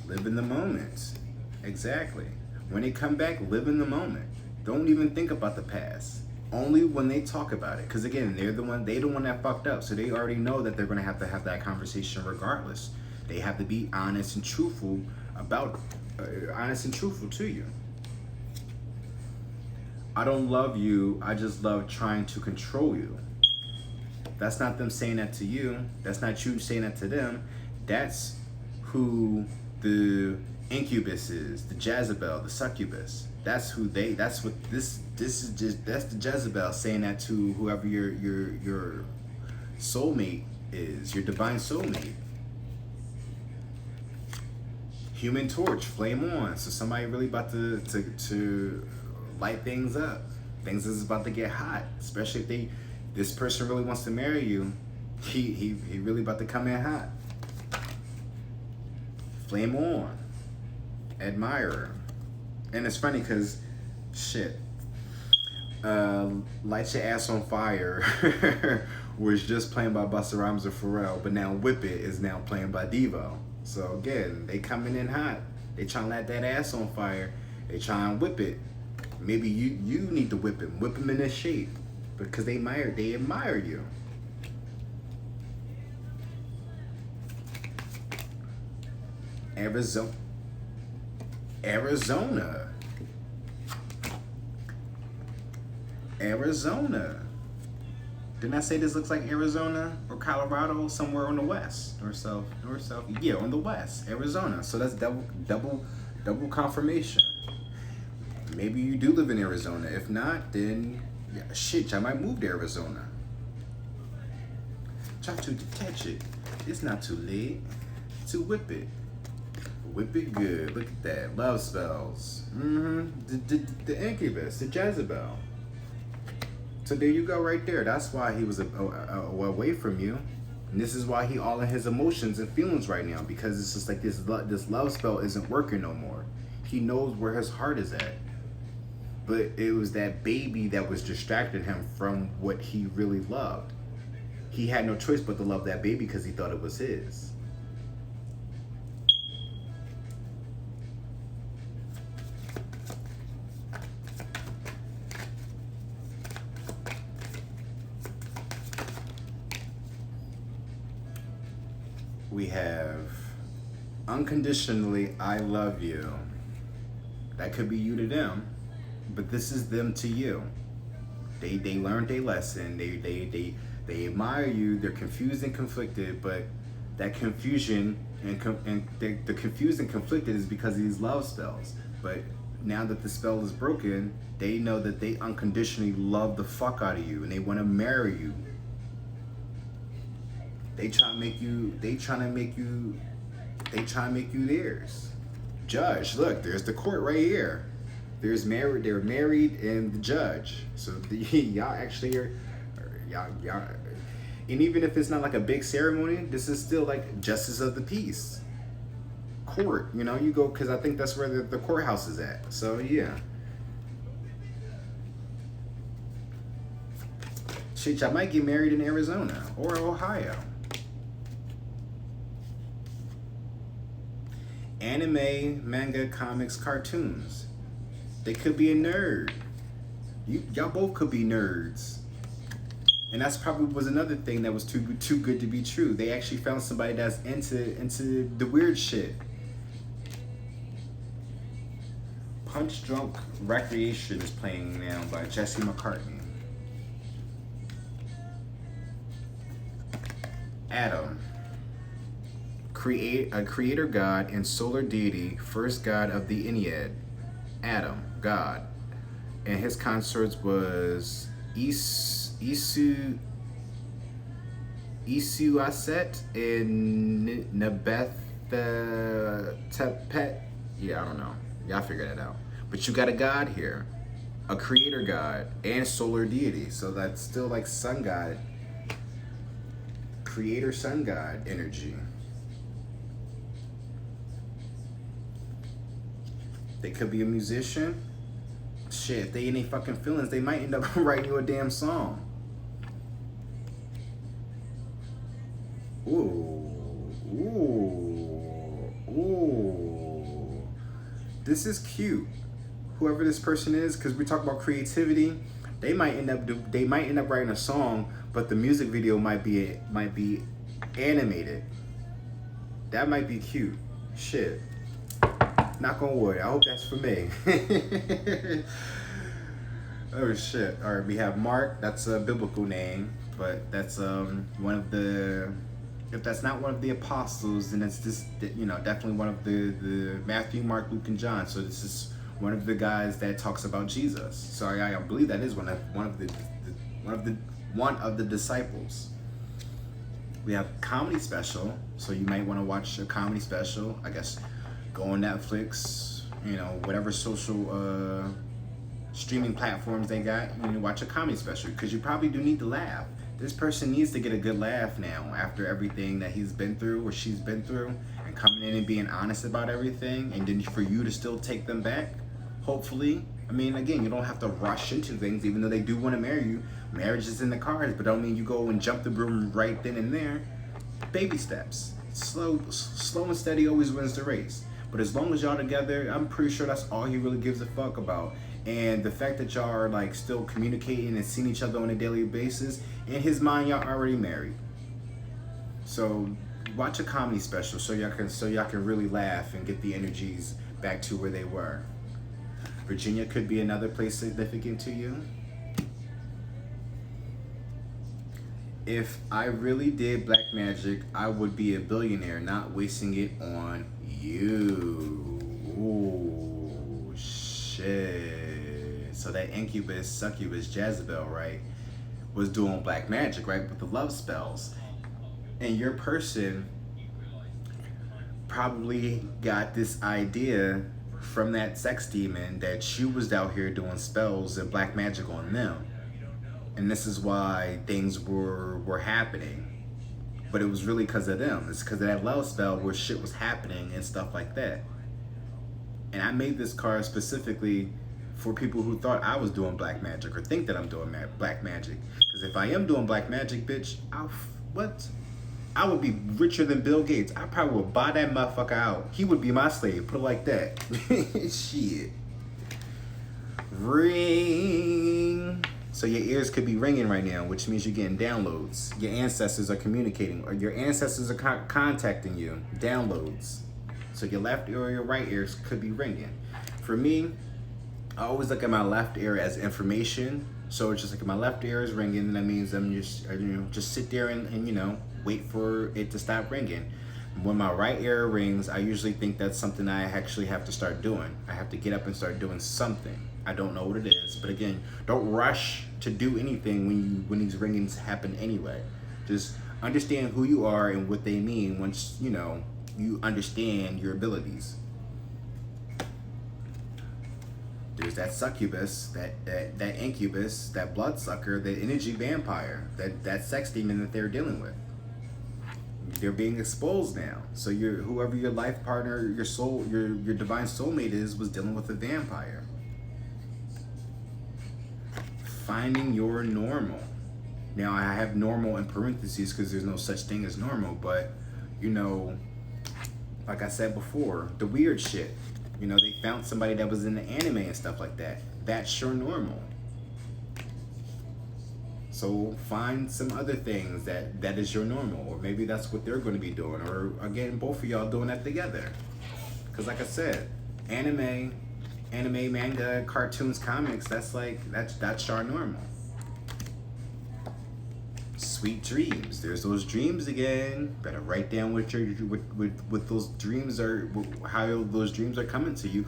Speaker 1: Live in the moment. Exactly. When they come back, live in the moment. Don't even think about the past. Only when they talk about it. Because again, they the one that fucked up. So they already know that they're going to have that conversation regardless. They have to be honest and truthful about honest and truthful to you. I don't love you, I just love trying to control you. That's not them saying that to you. That's not you saying that to them. That's who the incubus is, the Jezebel, the succubus. That's who they, that's what this is just, that's the Jezebel saying that to whoever your soulmate is, your divine soulmate. Human torch, flame on. So somebody really about to light things up. Things is about to get hot, especially if this person really wants to marry you. He really about to come in hot. Flame on. Admirer. And it's funny because shit. Light Your Ass on Fire was just playing by Busta Rhymes or Pharrell, but now Whip It is now playing by Devo. So again, they coming in hot. They trying to light that ass on fire. They trying to whip it. Maybe you need to whip him. Whip him in this shape. Because they admire you. Arizona. Didn't I say this looks like Arizona or Colorado, somewhere on the west, north south? Yeah, on the west, Arizona. So that's double confirmation. Maybe you do live in Arizona. If not, then yeah, shit, I might move to Arizona. Try to detach it. It's not too late to whip it. Whip it good. Look at that. Love spells. The incubus, the Jezebel. So there you go right there. That's why he was away from you. And this is why he all in his emotions and feelings right now. Because it's just like this love spell isn't working no more. He knows where his heart is at. But it was that baby that was distracting him from what he really loved. He had no choice but to love that baby because he thought it was his. We have unconditionally, I love you. That could be you to them, but this is them to you. They learned their lesson. They admire you. They're confused and conflicted, but that confusion the confused and conflicted is because of these love spells. But now that the spell is broken, they know that they unconditionally love the fuck out of you and they want to marry you. They try to make you theirs. Judge, look, there's the court right here. They're married and the judge. So y'all actually are, y'all. And even if it's not like a big ceremony, this is still like justice of the peace. Court, you know, you go, because I think that's where the courthouse is at. So yeah. Shit, y'all might get married in Arizona or Ohio. Anime, manga, comics, cartoons. They could be a nerd. Y'all both could be nerds. And that's probably was another thing that was too good to be true. They actually found somebody that's into the weird shit. Punch Drunk Recreation is playing now by Jesse McCartney. Adam. A creator god and solar deity, first god of the Ennead. Adam, god. And his consorts was Isuaset and Nebethetepet. Yeah, I don't know. Y'all figure that out. But you got a god here. A creator god and solar deity. So that's still like sun god. Creator sun god energy. They could be a musician. Shit, if they in their fucking feelings, they might end up writing you a damn song. Ooh. This is cute. Whoever this person is, because we talk about creativity, they might end up writing a song, but the music video might be animated. That might be cute. Shit. Knock on wood. I hope that's for me. Oh shit. All right, we have Mark. That's a biblical name, but that's one of the. If that's not one of the apostles, then it's just, you know, definitely one of the Matthew, Mark, Luke, and John. So this is one of the guys that talks about Jesus. So I believe that is one of the disciples. We have comedy special. So you might want to watch a comedy special. I guess go on Netflix, you know, whatever social streaming platforms they got. You need to watch a comedy special because you probably do need to laugh. This person needs to get a good laugh now after everything that he's been through or she's been through, and coming in and being honest about everything, and then for you to still take them back, hopefully. I mean, again, you don't have to rush into things, even though they do want to marry you. Marriage is in the cards, but don't mean you go and jump the broom right then and there. Baby steps. Slow and steady always wins the race. But as long as y'all together, I'm pretty sure that's all he really gives a fuck about. And the fact that y'all are like still communicating and seeing each other on a daily basis, in his mind, y'all already married. So watch a comedy special so y'all can really laugh and get the energies back to where they were. Virginia could be another place significant to you. If I really did black magic, I would be a billionaire, not wasting it on you. Ooh, shit. So that incubus, succubus, Jezebel, right, was doing black magic, right, with the love spells. And your person probably got this idea from that sex demon that you was out here doing spells and black magic on them. And this is why things were happening. But it was really because of them. It's because of that love spell where shit was happening and stuff like that. And I made this card specifically for people who thought I was doing black magic or think that I'm doing black magic. Because if I am doing black magic, bitch, I would be richer than Bill Gates. I probably would buy that motherfucker out. He would be my slave, put it like that. Shit. Ring. So your ears could be ringing right now, which means you're getting downloads. Your ancestors are communicating, or your ancestors are contacting you. Downloads. So your left ear or your right ears could be ringing. For me, I always look at my left ear as information. So it's just like if my left ear is ringing, that means I'm just sit there and wait for it to stop ringing. When my right ear rings, I usually think that's something I actually have to start doing. I have to get up and start doing something. I don't know what it is, but again, don't rush to do anything when these ringings happen anyway. Just understand who you are and what they mean once you understand your abilities. There's that succubus, that incubus, that bloodsucker, that energy vampire, that sex demon that they're dealing with. They're being exposed now. So whoever your life partner, your soul, your divine soulmate was dealing with a vampire. Finding your normal. Now I have normal in parentheses because there's no such thing as normal, but like I said before, the weird shit. They found somebody that was in the anime and stuff like that. That's your normal. So find some other things that is your normal, or maybe that's what they're going to be doing, or again, both of y'all doing that together. Because like I said, anime, manga, cartoons, comics, that's our normal. Sweet dreams. There's those dreams again. Better write down what those dreams are, how those dreams are coming to you.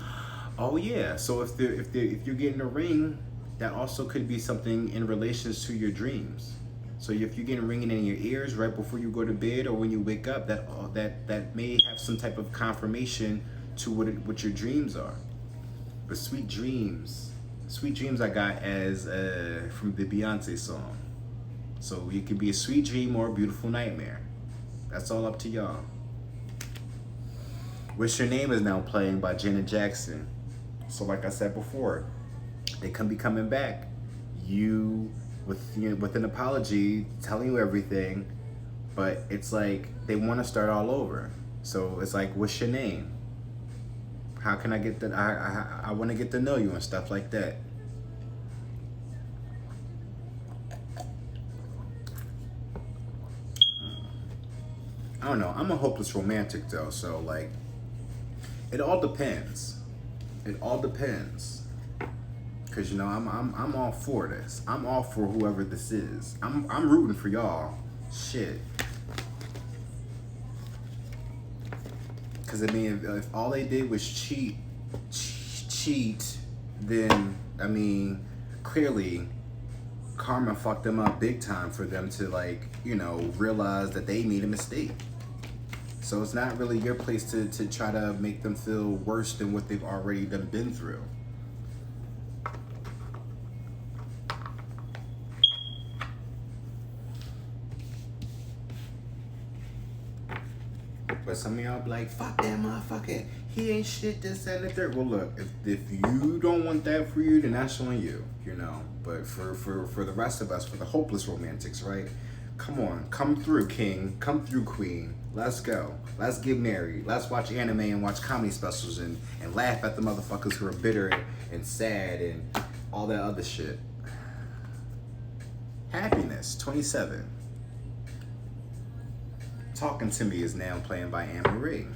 Speaker 1: Oh yeah. So if you're getting a ring, that also could be something in relations to your dreams. So if you're getting ringing in your ears right before you go to bed or when you wake up, that may have some type of confirmation to what your dreams are. But sweet dreams I got as from the Beyonce song. So it could be a sweet dream or a beautiful nightmare. That's all up to y'all. What's Your Name is now playing by Janet Jackson. So like I said before, they can be coming back. You with an apology, telling you everything, but it's like they want to start all over. So it's like, what's your name? How can I get I want to get to know you and stuff like that. I don't know. I'm a hopeless romantic though, so like, It all depends. It all depends. Cause you know I'm all for this. I'm all for whoever this is. I'm rooting for y'all. Shit. Cause I mean, if all they did was cheat, then I mean, clearly, karma fucked them up big time for them to like, you know, realize that they made a mistake. So it's not really your place to try to make them feel worse than what they've already been through. But some of y'all be like, fuck that motherfucker. He ain't shit, this, that, and the third. Well, look, if you don't want that for you, then that's on you, you know. But for the rest of us, for the hopeless romantics, right? Come on, come through, king. Come through, queen. Let's go. Let's get married. Let's watch anime and watch comedy specials and laugh at the motherfuckers who are bitter and sad and all that other shit. Happiness, 27. Talking to Me is now playing by Anne-Marie.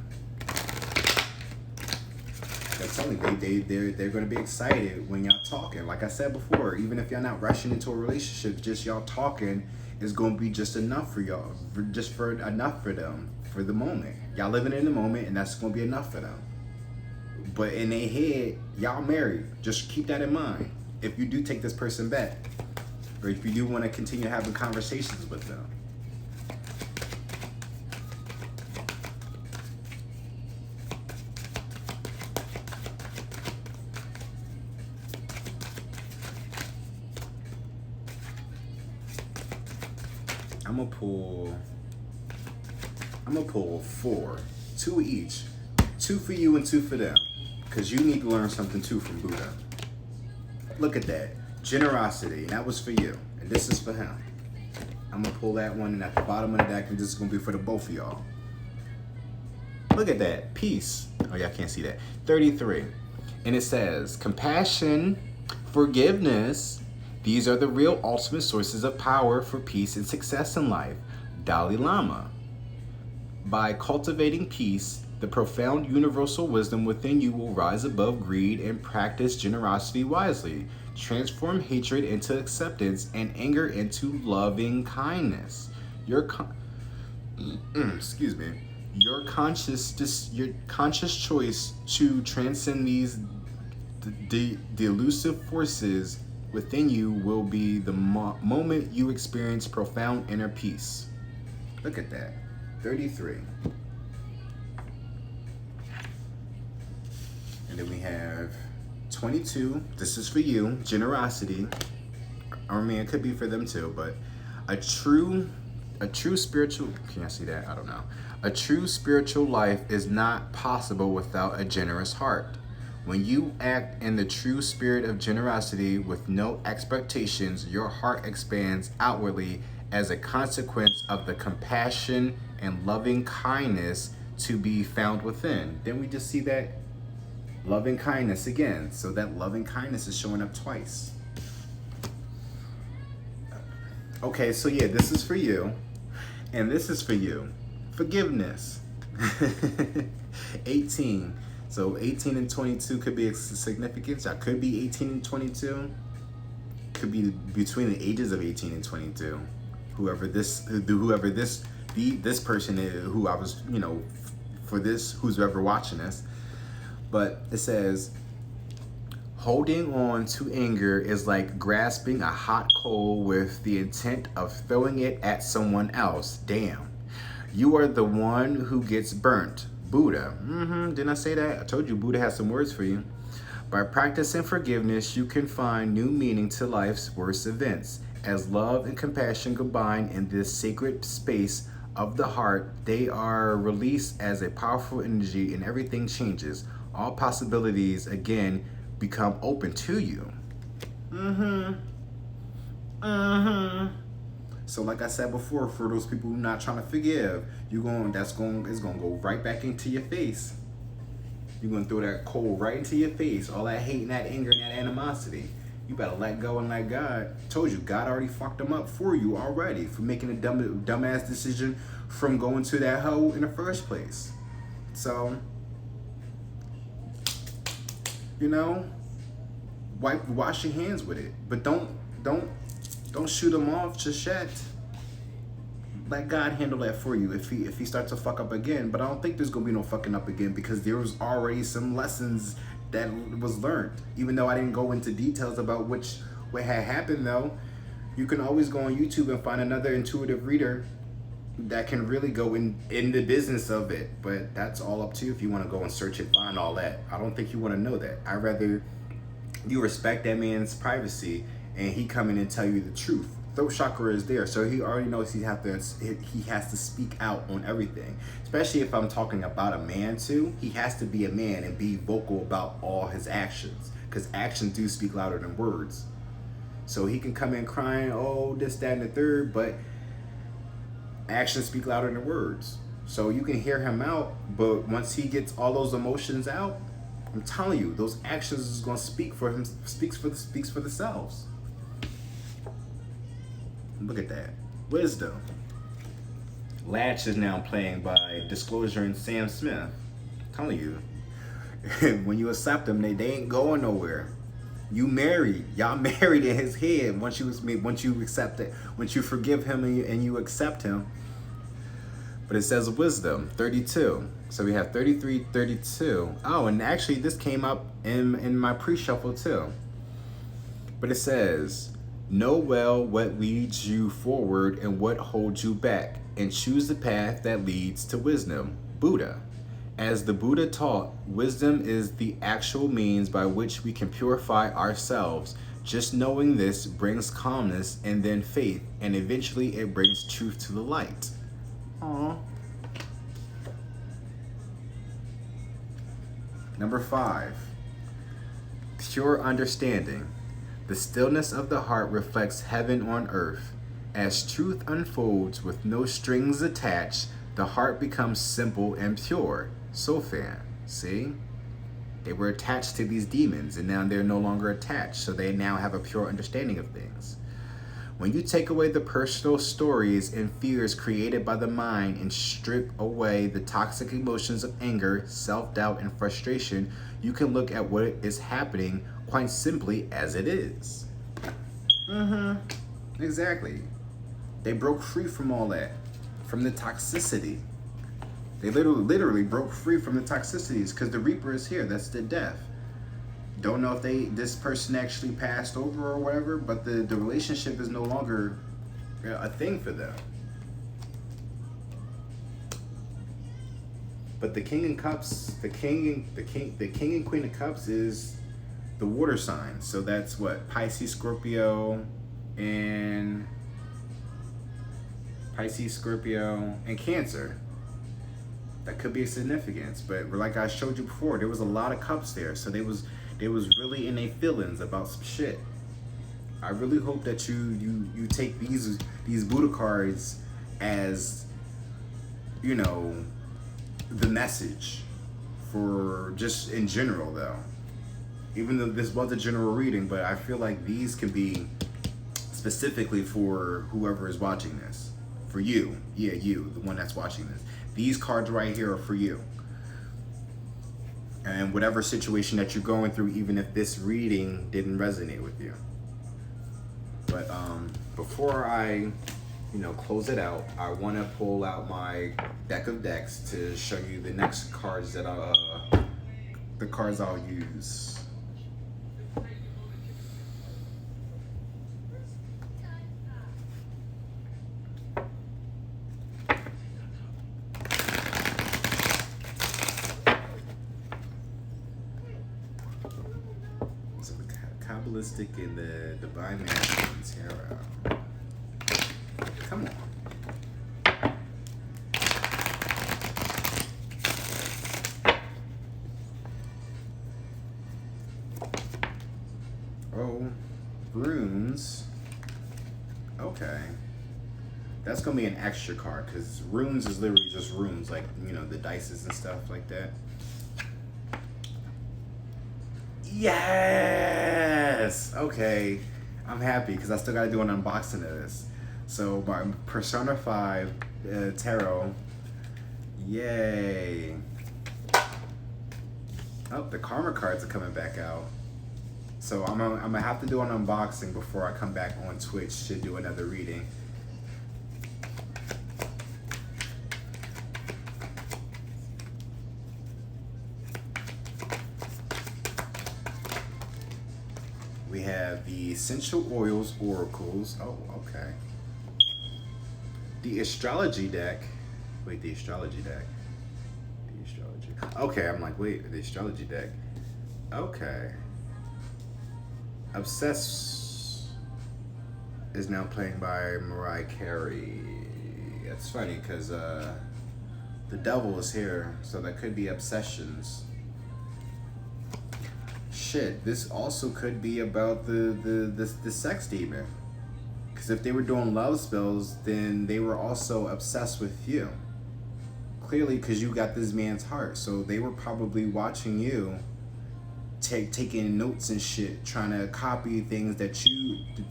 Speaker 1: That's something they're gonna be excited when y'all talking. Like I said before, even if y'all not rushing into a relationship, just y'all talking is gonna be just enough for y'all, enough for them for the moment. Y'all living in the moment, and that's gonna be enough for them. But in their head, y'all married. Just keep that in mind. If you do take this person back, or if you do want to continue having conversations with them. I'm gonna pull 4, 2 each, 2 for you and 2 for them, because you need to learn something too from Buddha. Look at that, generosity. That was for you, and this is for him. I'm gonna pull that one, and at the bottom of the deck, and this is gonna be for the both of y'all. Look at that, peace. Oh, y'all can't see that. 33, and it says compassion, forgiveness. These are the real ultimate sources of power for peace and success in life. Dalai Lama. By cultivating peace, the profound universal wisdom within you will rise above greed and practice generosity wisely. Transform hatred into acceptance and anger into loving kindness. Your conscious choice to transcend these the elusive forces within you will be the moment you experience profound inner peace. Look at that. 33. And then we have 22. This is for you. Generosity. I mean, it could be for them too, but a true spiritual, can I see that? I don't know. A true spiritual life is not possible without a generous heart. When you act in the true spirit of generosity with no expectations, your heart expands outwardly as a consequence of the compassion and loving kindness to be found within. Then we just see that loving kindness again. So that loving kindness is showing up twice. Okay, so yeah, this is for you. And this is for you. Forgiveness. 18. So 18 and 22 could be a significance. I could be 18 and 22. Could be between the ages of 18 and 22. Whoever this person is, who I was, you know, for this, who's ever watching this. But it says, holding on to anger is like grasping a hot coal with the intent of throwing it at someone else. Damn. You are the one who gets burnt. Buddha. Didn't I say that? I told you Buddha has some words for you. By practicing forgiveness, you can find new meaning to life's worst events. As love and compassion combine in this sacred space of the heart, they are released as a powerful energy and everything changes. All possibilities, again, become open to you. So like I said before, for those people who are not trying to forgive, it's gonna go right back into your face. You're gonna throw that coal right into your face. All that hate and that anger and that animosity. You better let go and let God. Told you, God already fucked them up for you already for making a dumbass decision from going to that hole in the first place. So you know, wash your hands with it. But don't shoot them off just yet. Let God handle that for you if he starts to fuck up again. But I don't think there's gonna be no fucking up again, because there was already some lessons that was learned. Even though I didn't go into details about what had happened, though, you can always go on YouTube and find another intuitive reader that can really go in the business of it. But that's all up to you if you want to go and search it, find all that. I don't think you want to know that. I'd rather you respect that man's privacy and he come in and tell you the truth. Throat chakra is there, so he already knows he has to speak out on everything. Especially if I'm talking about a man too, he has to be a man and be vocal about all his actions, because actions do speak louder than words. So he can come in crying, oh, this, that, and the third, but actions speak louder than words. So you can hear him out, but once he gets all those emotions out, I'm telling you, those actions is gonna speak for him, speaks for themselves. Look at that. Wisdom. Latch is now playing by Disclosure and Sam Smith. I'm telling you. When you accept them, they ain't going nowhere. You married. Y'all married in his head once you accept it. Once you forgive him and you accept him. But it says wisdom, 32. So we have 33, 32. Oh, and actually this came up in my pre-shuffle too. But it says, know well what leads you forward and what holds you back, and choose the path that leads to wisdom. Buddha. As the Buddha taught, wisdom is the actual means by which we can purify ourselves. Just knowing this brings calmness and then faith, and eventually it brings truth to the light. Aww. Number 5. Pure understanding. The stillness of the heart reflects heaven on earth. As truth unfolds with no strings attached, the heart becomes simple and pure. Soulfan, see? They were attached to these demons, and now they're no longer attached, so they now have a pure understanding of things. When you take away the personal stories and fears created by the mind and strip away the toxic emotions of anger, self-doubt, and frustration, you can look at what is happening quite simply as it is. Exactly. They broke free from all that, from the toxicity. They literally broke free from the toxicities, because the Reaper is here. That's the death. Don't know if this person actually passed over or whatever, but the relationship is no longer a thing for them. But the King and Cups, the King and Queen of Cups is the water sign. So that's what? Pisces, Scorpio, and Cancer. That could be a significance, but like I showed you before, there was a lot of cups there, so they was really in their feelings about some shit. I really hope that you take these Buddha cards as, you know, the message for just in general, though. Even though this was a general reading, but I feel like these can be specifically for whoever is watching this. For you. Yeah, you, the one that's watching this. These cards right here are for you. And whatever situation that you're going through, even if this reading didn't resonate with you. But before I, close it out, I want to pull out my deck of decks to show you the next cards that the cards I'll use. Kabbalistic in the Divine Masculine Tarot. Come on. Oh, runes. Okay. That's gonna be an extra card, because runes is literally just runes, like, the dices and stuff like that. Yes! Okay. I'm happy because I still got to do an unboxing of this. So my Persona 5 Tarot. Yay. Oh, the karma cards are coming back out. So I'm gonna have to do an unboxing before I come back on Twitch to do another reading. We have the Essential Oils Oracles. Oh, okay. The Astrology deck. Wait, the Astrology deck. The Astrology. Okay, I'm like, wait, the Astrology deck. Okay. Obsessed is now playing by Mariah Carey. It's funny because the devil is here, so that could be obsessions. Shit, this also could be about the sex demon. Because if they were doing love spells, then they were also obsessed with you. Clearly, because you got this man's heart, so they were probably watching you, taking notes and shit, trying to copy things that you, the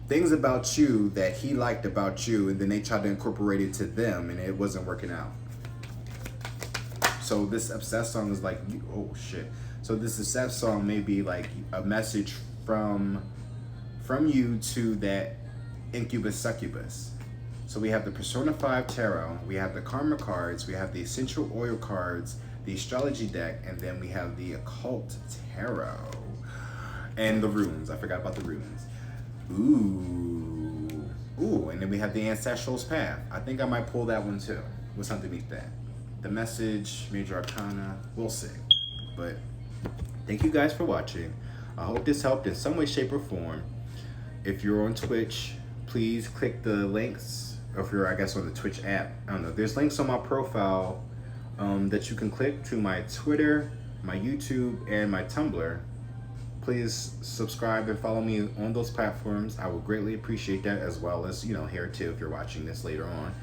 Speaker 1: things about you that he liked about you, and then they tried to incorporate it to them, and it wasn't working out. So this obsessed song is like, oh shit. So this obsessed song may be like a message from you to that incubus succubus. So we have the Persona 5 Tarot, we have the Karma cards, we have the Essential Oil cards, the Astrology deck, and then we have the Occult Tarot. And the runes. I forgot about the runes. Ooh, and then we have the Ancestral's Path. I think I might pull that one too. What's underneath that? The Message, Major Arcana, we'll see. But thank you guys for watching. I hope this helped in some way, shape, or form. If you're on Twitch, please click the links. Or if you're, I guess, on the Twitch app, I don't know. There's links on my profile that you can click to my Twitter, my YouTube, and my Tumblr. Please subscribe and follow me on those platforms. I would greatly appreciate that, as well as, you know, here too if you're watching this later on.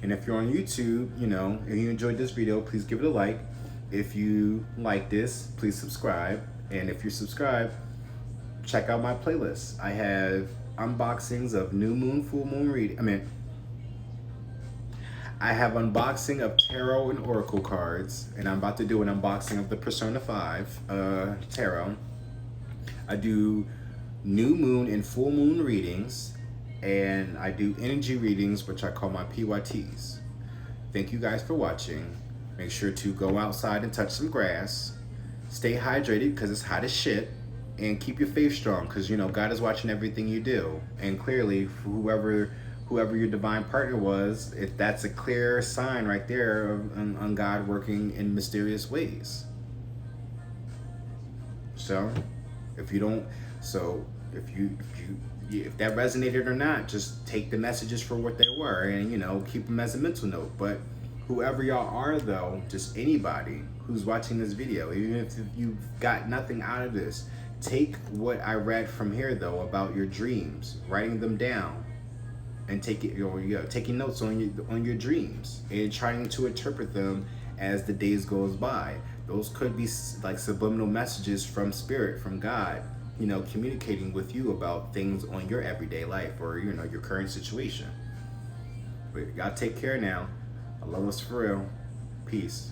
Speaker 1: And if you're on YouTube, you know, and you enjoyed this video, please give it a like. If you like this, please subscribe. And if you're subscribed, check out my playlist. I have unboxings of new moon, full moon reading. I have unboxing of tarot and oracle cards, and I'm about to do an unboxing of the Persona 5 tarot. I do new moon and full moon readings, and I do energy readings, which I call my PYTeas. Thank you guys for watching. Make sure to go outside and touch some grass. Stay hydrated because it's hot as shit. And keep your faith strong because, you know, God is watching everything you do. And clearly, for whoever your divine partner was, if that's a clear sign right there on God working in mysterious ways. So, if that resonated or not, just take the messages for what they were and, you know, keep them as a mental note. But whoever y'all are, though, just anybody who's watching this video, even if you've got nothing out of this, take what I read from here, though, about your dreams, writing them down, and taking notes on your dreams and trying to interpret them as the days goes by. Those could be like subliminal messages from spirit, from God, you know, communicating with you about things on your everyday life or, you know, your current situation. But y'all take care now. I love us for real. Peace.